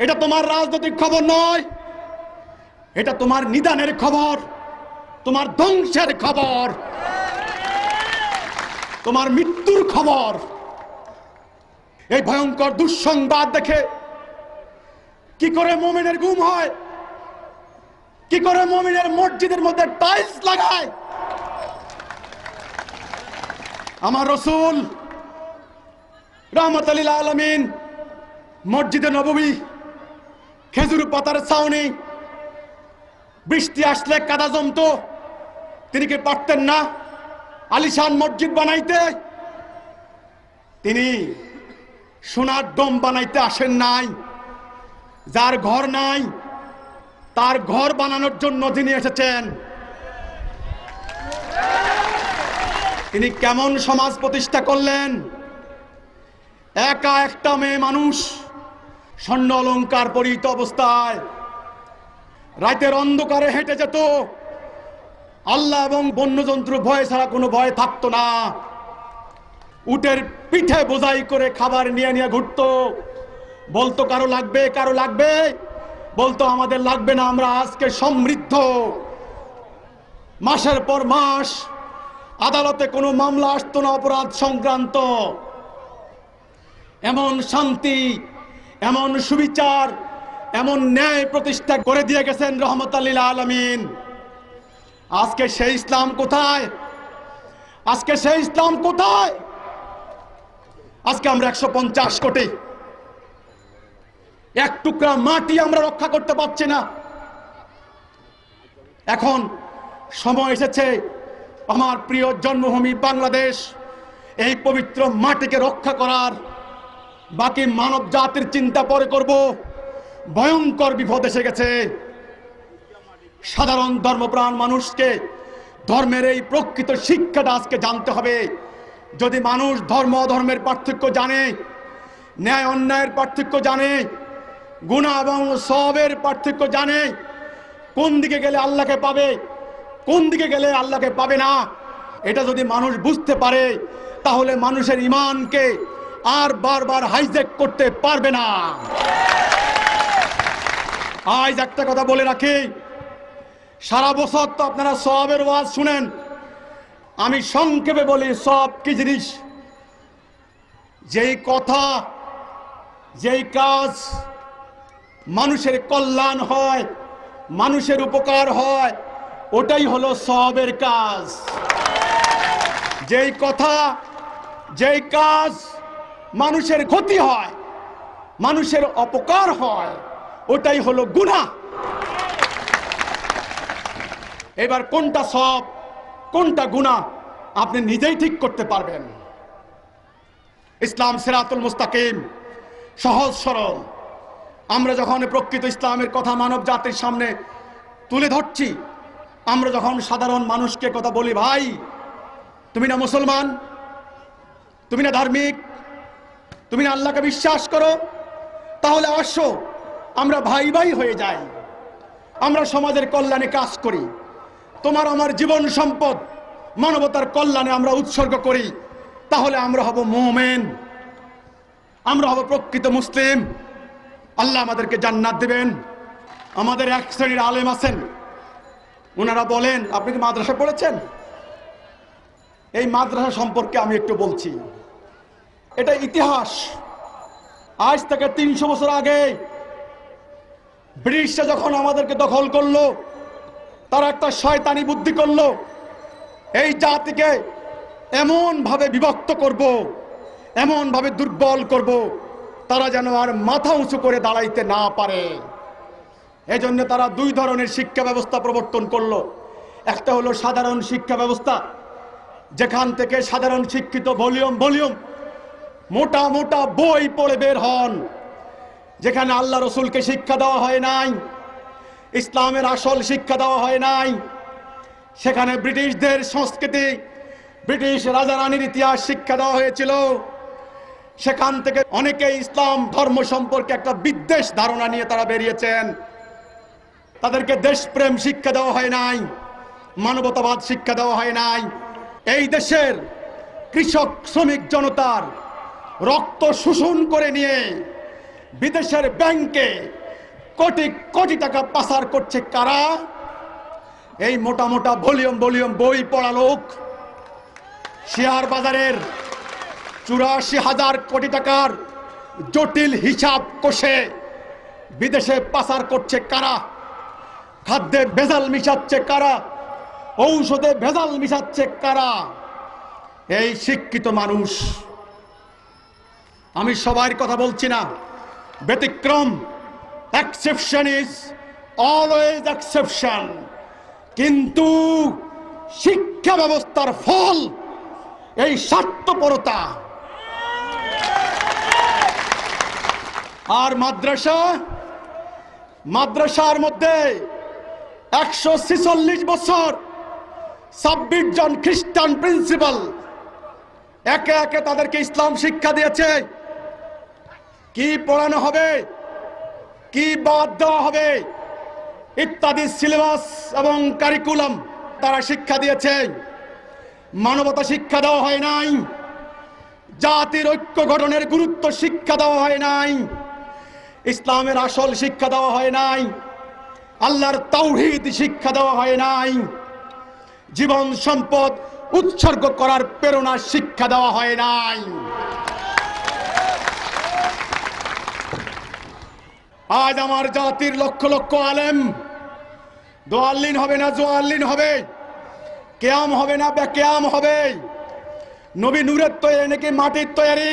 এটা তোমার রাজনৈতিক খবর নয়, এটা তোমার নিদানের খবর, তোমার ধ্বংসের খবর, তোমার মৃত্যুর খবর। এই ভয়ঙ্কর দুঃসংবাদ দেখে কি করে মুমিনের ঘুম হয়, কি করে মুমিনের মসজিদের মধ্যে টাইলস লাগায়? আমার রাসূল রাহমাতুল লিল আলামিন মসজিদে নববী, খেজুর পাতার ছাউনি, বৃষ্টি আসলে কাদা জমতো, তিনি কি পারতেন না আলিশান মসজিদ বানাইতে? তিনি সোনার ডোম বানাইতে আসেন নাই। যার ঘর নাই তার ঘর বানানোর জন্য তিনি এসেছেন। তিনি কেমন সমাজ প্রতিষ্ঠা করলেন? একা একটা মেয়ে মানুষ স্বর্ণ অলংকার পরিহিত অবস্থায় রাতের অন্ধকারে হেঁটে যেত। আল্লাহ এবং বন্যজন্তুর ভয় ছাড়া কোনো ভয় থাকতো না। উটের পিঠে বোঝাই করে খাবার নিয়ে নিয়ে ঘুরতো। বলতো কারো লাগবে, কারো লাগবে, বলতো আমাদের লাগবে না, আমরা আজকে সমৃদ্ধ। মাসের পর মাস আদালতে কোনো মামলা আসতো না অপরাধ সংক্রান্ত। এমন শান্তি, এমন সুবিচার, এমন ন্যায় প্রতিষ্ঠা করে দিয়ে গেছেন রহমতুল লিল আলামিন। আজকে সেই ইসলাম কোথায়? আজকে সেই ইসলাম কোথায়? আজকে আমরা 150 কোটি, এক টুকরা মাটি আমরা রক্ষা করতে পারছি না। এখন সময় এসেছে আমার প্রিয় জন্মভূমি বাংলাদেশ, এই পবিত্র মাটিকে রক্ষা করার। বাকি মানব জাতির চিন্তা পরে করব। ভয়ঙ্কর বিপদ এসে গেছে। সাধারণ ধর্মপ্রাণ মানুষকে ধর্মের এই প্রকৃত শিক্ষাটা আজকে জানতে হবে। যদি মানুষ ধর্ম অধর্মের পার্থক্য জানে, ন্যায় অন্যায়ের পার্থক্য জানে, গুনাহ এবং সওয়াবের পার্থক্য জানে, কোন দিকে গেলে আল্লাহকে পাবে, কোন দিকে গেলে আল্লাহকে পাবে না, এটা যদি মানুষ বুঝতে পারে, তাহলে মানুষের ঈমানকে আর বারবার হাইজ্যাক করতে পারবে না। আজ একটা কথা বলে রাখি, সারা বছর তো আপনারা সওয়াবের ওয়াজ শুনেন, আমি সংক্ষেপে বলি সওয়াব কি জিনিস। যেই কথা, যেই কাজ মানুষের কল্যাণ হয়, মানুষের উপকার হয়, ওটাই হলো সওয়াবের কাজ। যেই কথা, যেই কাজ মানুষের ক্ষতি হয়, মানুষের অপকার হয়, ওটাই হলো গুনাহ। এবার কোনটা সওয়াব কোনটা গুনাহ আপনি নিজেই ঠিক করতে পারবেন। ইসলাম সিরাতুল মুস্তাকিম, সহজ সরল। আমরা যখন প্রকৃত ইসলামের কথা মানব জাতির সামনে তুলে ধরছি, আমরা যখন সাধারণ মানুষকে কথা বলি, ভাই তুমি না মুসলমান, তুমি না ধার্মিক, তুমি না আল্লাহকে বিশ্বাস করো, তাহলে আসো আমরা ভাই ভাই হয়ে যাই, আমরা সমাজের কল্যাণে কাজ করি, তোমার আমার জীবন সম্পদ মানবতার কল্যাণে আমরা উৎসর্গ করি, তাহলে আমরা হব মুমিন, আমরা হব প্রকৃত মুসলিম, আল্লাহ আমাদেরকে জান্নাত দিবেন। আমাদের এক শ্রেণীর আলেম আছেন, ওনারা বলেন, আপনি কি মাদ্রাসা পড়েছেন? এই মাদ্রাসা সম্পর্কে আমি একটু বলছি। এটা ইতিহাস। আজ থেকে 300 বছর আগে ব্রিটিশরা যখন আমাদেরকে দখল করলো, তারা একটা শয়তানি বুদ্ধি করলো, এই জাতিকে এমন ভাবে বিভক্ত করব, এমন ভাবে দুর্বল করব, তারা যেন আর মাথা উঁচু করে দাঁড়াইতে না পারে। এজন্য তারা দুই ধরনের শিক্ষা ব্যবস্থা প্রবর্তন করলো। একটা হলো সাধারণ শিক্ষা ব্যবস্থা, যেখান থেকে সাধারণ শিক্ষিত ভলিউম মোটা মোটা বই পড়ে বের হন, যেখানে আল্লাহ রসুলকে শিক্ষা দেওয়া হয় নাই, ইসলামের আসল শিক্ষা দেওয়া হয় নাই, সেখানে ব্রিটিশদের সংস্কৃতি, ব্রিটিশ রাজা রানীর ইতিহাস শিক্ষা দেওয়া হয়েছিল। সেখান থেকে অনেকে ইসলাম ধর্ম সম্পর্কে একটা বিদ্বেষ ধারণা নিয়ে তারা বেরিয়েছেন। তাদেরকে দেশপ্রেম শিক্ষা দেওয়া হয় নাই, মানবতাবাদ শিক্ষা দেওয়া হয় নাই। এই দেশের কৃষক শ্রমিক জনতার রক্ত শোষণ করে নিয়ে বিদেশের ব্যাংকে কোটি কোটি টাকা পাচার করছে কারা? এই মোটা মোটা ভলিউম বই পড়া লোক। শেয়ার বাজারের 84,000 কোটি টাকার জটিল হিসাব কষে বিদেশে পাচার করছে কারা? খাদ্যে ভেজাল মিশাচ্ছে কারা? ঔষধে ভেজাল মিশাচ্ছে কারা? এই শিক্ষিত মানুষ। আমি সবার কথা বলছি না, ব্যতিক্রম, এক্সেপশন ইজ অলওয়েজ এক্সেপশন। কিন্তু শিক্ষা ব্যবস্থার ফল এই স্বার্থপরতা। আর মাদ্রাসার মধ্যে 146 বছর 26 জন খ্রিস্টান প্রিন্সিপাল একে একে তাদেরকে ইসলাম শিক্ষা দিয়েছে। কি পড়ানো হবে, কি বাদ দেওয়া হবে ইত্যাদি সিলেবাস এবং কারিকুলাম তারা শিক্ষা দিয়েছে। মানবতা শিক্ষা দেওয়া হয় নাই, জাতির ঐক্য গঠনের গুরুত্ব শিক্ষা দেওয়া হয় নাই, ইসলামের আসল শিক্ষা দেওয়া হয় নাই, আল্লাহর তাওহীদ শিক্ষা দেওয়া হয় নাই, জীবন সম্পদ উৎসর্গ করার প্রেরণা শিক্ষা দেওয়া হয় নাই। আজ আমার জাতির লক্ষ লক্ষ আলেম দোয়াল্লিন হবে না জোয়াল্লিন হবে, কেয়াম হবে না বেকেয়াম হবে, নবী নূরের তৈরি নাকি মাটির তৈরি,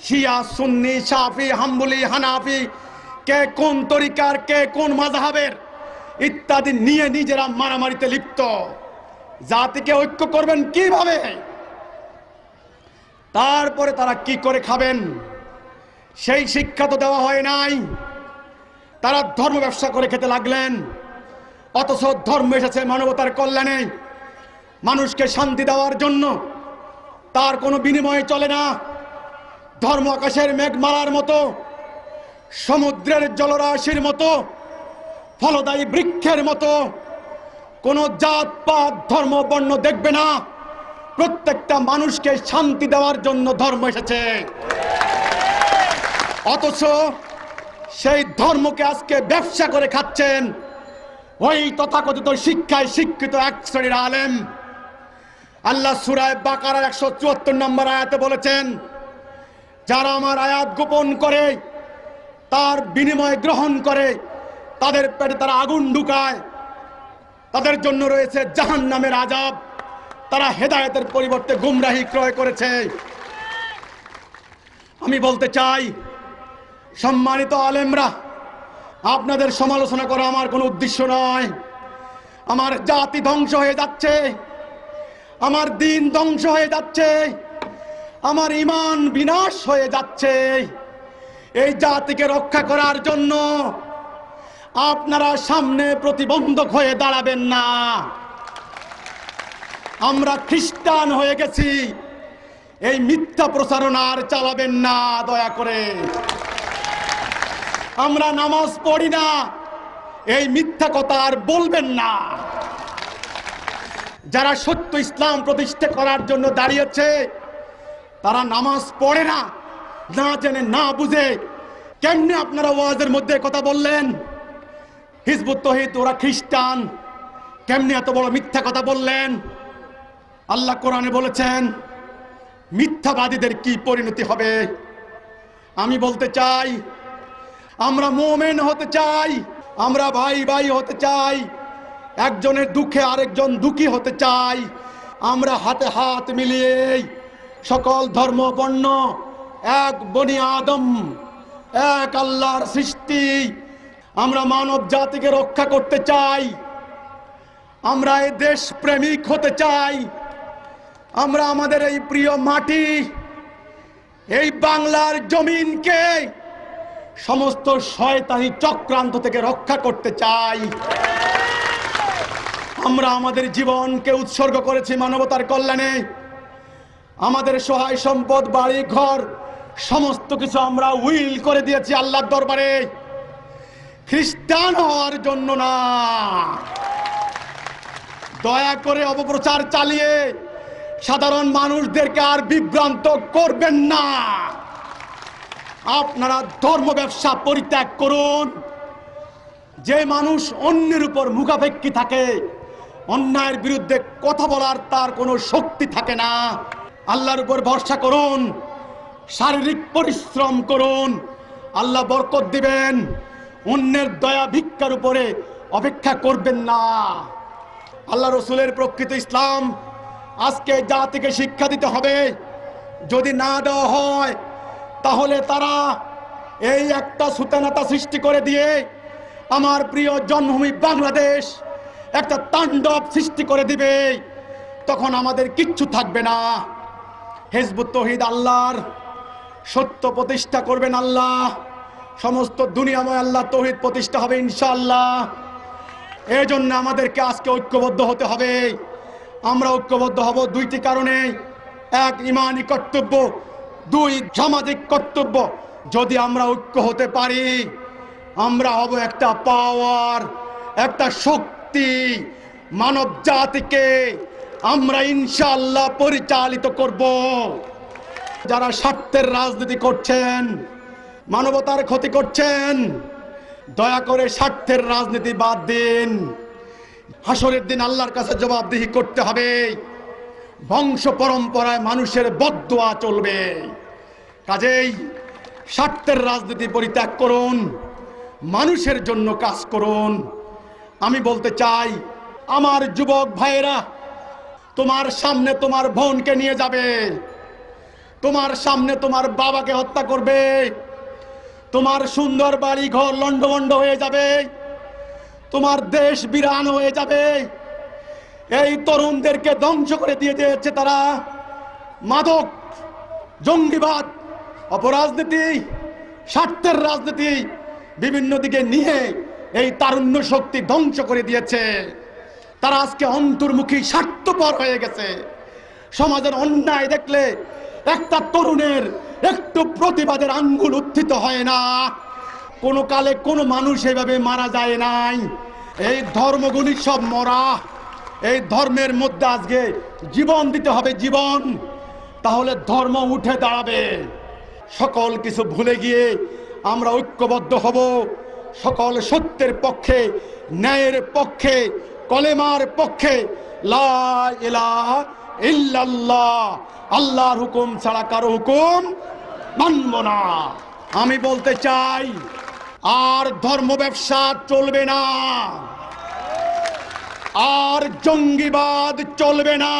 শিয়া সুন্নি শাফি হাম্বলি হানাফি, কে কোন তরিকার কে কোন মাযহাবের ইত্যাদি নিয়ে নিজেরা মারামারিতে লিপ্ত। জাতিকে ঐক্য করবেন কিভাবে? তারপরে তারা কি করে খাবেন সেই শিক্ষা তো দেওয়া হয় নাই। তারা ধর্ম ব্যবসা করে খেতে লাগলেন। অথচ ধর্ম এসেছে মানবতার কল্যাণে, মানুষকে শান্তি দেওয়ার জন্য। তার কোনো বিনিময়ে চলে না। ধর্ম আকাশের মেঘমালার মতো, সমুদ্রের জলরাশির মতো, ফলদায়ী বৃক্ষের মতো। কোনো জাত পাত ধর্ম বর্ণ দেখবে না। প্রত্যেকটা মানুষকে শান্তি দেওয়ার জন্য ধর্ম এসেছে। অথচ সেই ধর্মকে আজকে ব্যবসা করে খাচ্ছেন ওই তথাকথিত শিক্ষায় শিক্ষিত এক শ্রেণীর আলেম। আল্লাহ সূরা বাকারার 174 নম্বর আয়াতে বলেছেন, যারা আমার আয়াত গোপন করে তার বিনিময় গ্রহণ করে তাদের পেটে তারা আগুন ঢুকায়, তাদের জন্য রয়েছে জাহান্নামের আযাব। তারা হেদায়েতের পরিবর্তে গুমরাহি ক্রয় করেছে। আমি বলতে চাই, সম্মানিত আলেমরা, আপনাদের সমালোচনা করা আমার কোনো উদ্দেশ্য নয়। আমার জাতি ধ্বংস হয়ে যাচ্ছে, আমার দিন ধ্বংস হয়ে যাচ্ছে, আমার ঈমান বিনাশ হয়ে যাচ্ছে। এই জাতিকে রক্ষা করার জন্য আপনারা সামনে প্রতিবন্ধক হয়ে দাঁড়াবেন না। আমরা খ্রিস্টান হয়ে গেছি, এই মিথ্যা প্রচারণা আর চালাবেন না দয়া করে। আমরা নামাজ পড়ি না, এই মিথ্যা কথা আর বলবেন না। যারা সত্য ইসলাম প্রতিষ্ঠা করার জন্য দাঁড়িয়েছে তারা নামাজ পড়ে না, না জেনে না বুঝে। কেমনে আপনারা ওয়াজের মধ্যে কথা বললেন হিজবুত তৌহিদ ওরা খ্রিস্টান? কেমনে এত বড় মিথ্যা কথা বললেন? আল্লাহ কোরআনে বলেছেন মিথ্যাবাদীদের কি পরিণতি হবে। আমি বলতে চাই, আমরা মুমিন হতে চাই, আমরা ভাই ভাই হতে চাই, একজনের দুঃখে আরেকজন দুঃখী হতে চাই। আমরা হাতে হাত মিলিয়ে সকল ধর্ম বর্ণ এক বনি আদম, এক আল্লাহর সৃষ্টি, আমরা মানব জাতিকে রক্ষা করতে চাই। আমরা এই দেশ প্রেমিক হতে চাই। আমরা আমাদের এই প্রিয় মাটি, এই বাংলার জমিনকে সমস্ত শয়তানি চক্রান্ত থেকে রক্ষা করতে চাই। আমরা আমাদের জীবনকে উৎসর্গ করেছি মানবতার কল্যাণে। আমাদের সহায় সম্পদ, বাড়ি ঘর সমস্ত কিছু আমরা উইল করে দিয়েছি আল্লাহর দরবারে, খ্রিস্টান হওয়ার জন্য না। দয়া করে অপপ্রচার চালিয়ে সাধারণ মানুষদেরকে আর বিভ্রান্ত করবেন না। আপনারা ধর্ম ব্যবসা পরিত্যাগ করুন। যে মানুষ অন্যের উপর মুখাপেক্ষী থাকে, অন্যায়ের বিরুদ্ধে কথা বলার তার কোনো শক্তি থাকে না। আল্লাহর উপর ভরসা করুন, শারীরিক পরিশ্রম করুন, আল্লাহ বরকত দিবেন। অন্যের দয়া ভিক্ষার উপরে অপেক্ষা করবেন না। আল্লাহ রসুলের প্রকৃত ইসলাম আজকে জাতিকে শিক্ষা দিতে হবে। যদি না দেওয়া হয় তাহলে তারা এই একটা সুতানাতা সৃষ্টি করে দিয়ে আমার প্রিয় জন্মভূমি বাংলাদেশ একটা তাণ্ডব সৃষ্টি করে দিবে। তখন আমাদের কিচ্ছু থাকবে না। হিজবুত তৌহিদ আল্লাহর সত্য প্রতিষ্ঠা করবেন আল্লাহ। সমস্ত দুনিয়াময় আল্লাহ তৌহিদ প্রতিষ্ঠা হবে ইনশাআল্লাহ। এই জন্য আমাদেরকে আজকে ঐক্যবদ্ধ হতে হবে। আমরা ঐক্যবদ্ধ হব দুইটি কারণে। এক, ঈমানি কর্তব্য, দুই, সামাজিক কর্তব্য। যদি আমরা ঐক্য হতে পারি আমরা হব একটা পাওয়ার, একটা শক্তি। মানব জাতিকে আমরা ইনশাআল্লাহ পরিচালিত করব। যারা স্বার্থের রাজনীতি করছেন, মানবতার ক্ষতি করছেন, দয়া করে স্বার্থের রাজনীতি বাদ দিন। হাসরের দিন আল্লাহর কাছে জবাবদিহি করতে হবে। বংশ পরম্পরায় মানুষের বদদোয়া চলবে। কাজেই স্বার্থের রাজনীতি পরিত্যাগ করুন, মানুষের জন্য কাজ করুন। আমি বলতে চাই, আমার যুবক ভাইয়েরা, তোমার সামনে তোমার বোনকে নিয়ে যাবে, তোমার সামনে তোমার বাবাকে হত্যা করবে, তোমার সুন্দর বাড়ি ঘর লন্ডভন্ড হয়ে যাবে, তোমার দেশ বিরান হয়ে যাবে। এই তরুণদেরকে ধ্বংস করে দিয়ে দিয়েছে তারা। মাদক, জঙ্গিবাদ, অপরাজনীতি, স্বার্থের রাজনীতি বিভিন্ন দিকে নিয়ে এই তারুণ্য শক্তি ধ্বংস করে দিয়েছে। তারা আজকে অন্তর্মুখী, স্বার্থপর হয়ে গেছে। সমাজের অন্যায় দেখলে একটা তরুণের একটু প্রতিবাদের আঙ্গুল উত্থিত হয় না। কোনো কালে কোনো মানুষ এভাবে মারা যায় নাই। এই ধর্মগুলি সব মরা। এই ধর্মের মধ্যে আজকে জীবন দিতে হবে, জীবন, তাহলে ধর্ম উঠে দাঁড়াবে। সকল কিছু ভুলে গিয়ে আমরা ঐক্যবদ্ধ হব, সকল সত্যের পক্ষে, ন্যায়ের পক্ষে, কলেমার পক্ষে। লা ইলাহা ইল্লাল্লাহ, আল্লাহর হুকুম ছাড়া কারো হুকুম মানব না। আমি বলতে চাই, আর ধর্ম ব্যবসা চলবে না, আর জঙ্গিবাদ চলবে না,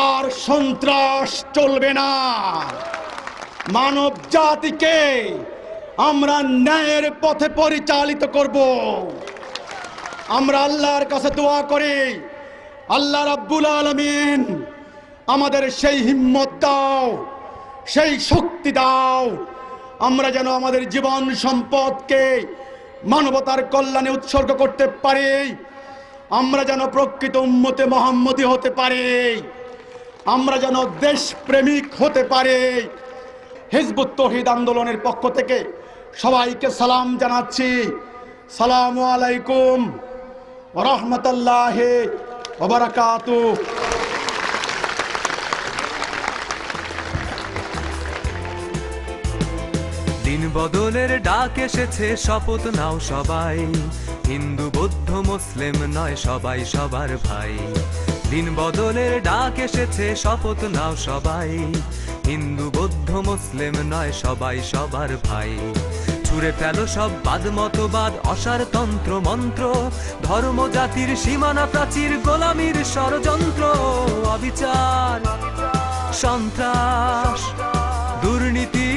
আর সন্ত্রাস চলবে না। মানব জাতিকে আমরা ন্যায়ের পথে পরিচালিত করব। আমরা আল্লাহর কাছে দোয়া করি, আল্লাহ রাব্বুল আলামিন আমাদের সেই হিম্মত দাও, সেই শক্তি দাও, আমরা যেন আমাদের জীবন সম্পদকে মানবতার কল্যাণে উৎসর্গ করতে পারি। আমরা যেন প্রকৃত উম্মতে মুহাম্মদী হতে পারি। আমরা যেন দেশপ্রেমিক হতে পারি। হিজবুত তৌহিদ আন্দোলনের পক্ষ থেকে সবাইকে সালাম জানাচ্ছি। সালামু আলাইকুম ওয়া রাহমাতুল্লাহি ওয়া বারাকাতুহু। দিন বদলের ডাক এসেছে, শপথ নাও সবাই। হিন্দু বৌদ্ধ মুসলিম নয়, সবাই সবার ভাই। দিন বদলের ডাক এসেছে, শপথ নাও সবাই। হিন্দু বৌদ্ধ মুসলিম নয়, সবাই সবার ভাই। ছুঁড়ে ফেলো সব বাদ মতবাদ, অসার তন্ত্র মন্ত্র, ধর্ম জাতির সীমানা প্রাচীর, গোলামীর ষড়যন্ত্র, অবিচার, সন্ত্রাস, দুর্নীতি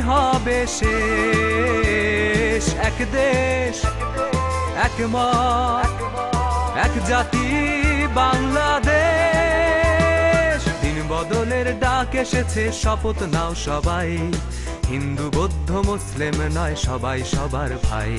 হবে শেষ। এক দেশ, এক মত, এক জাতি, বাংলাদেশ। দিন বদলের ডাক এসেছে, শপথ নাও সবাই। হিন্দু বৌদ্ধ মুসলিম নয়, সবাই সবার ভাই।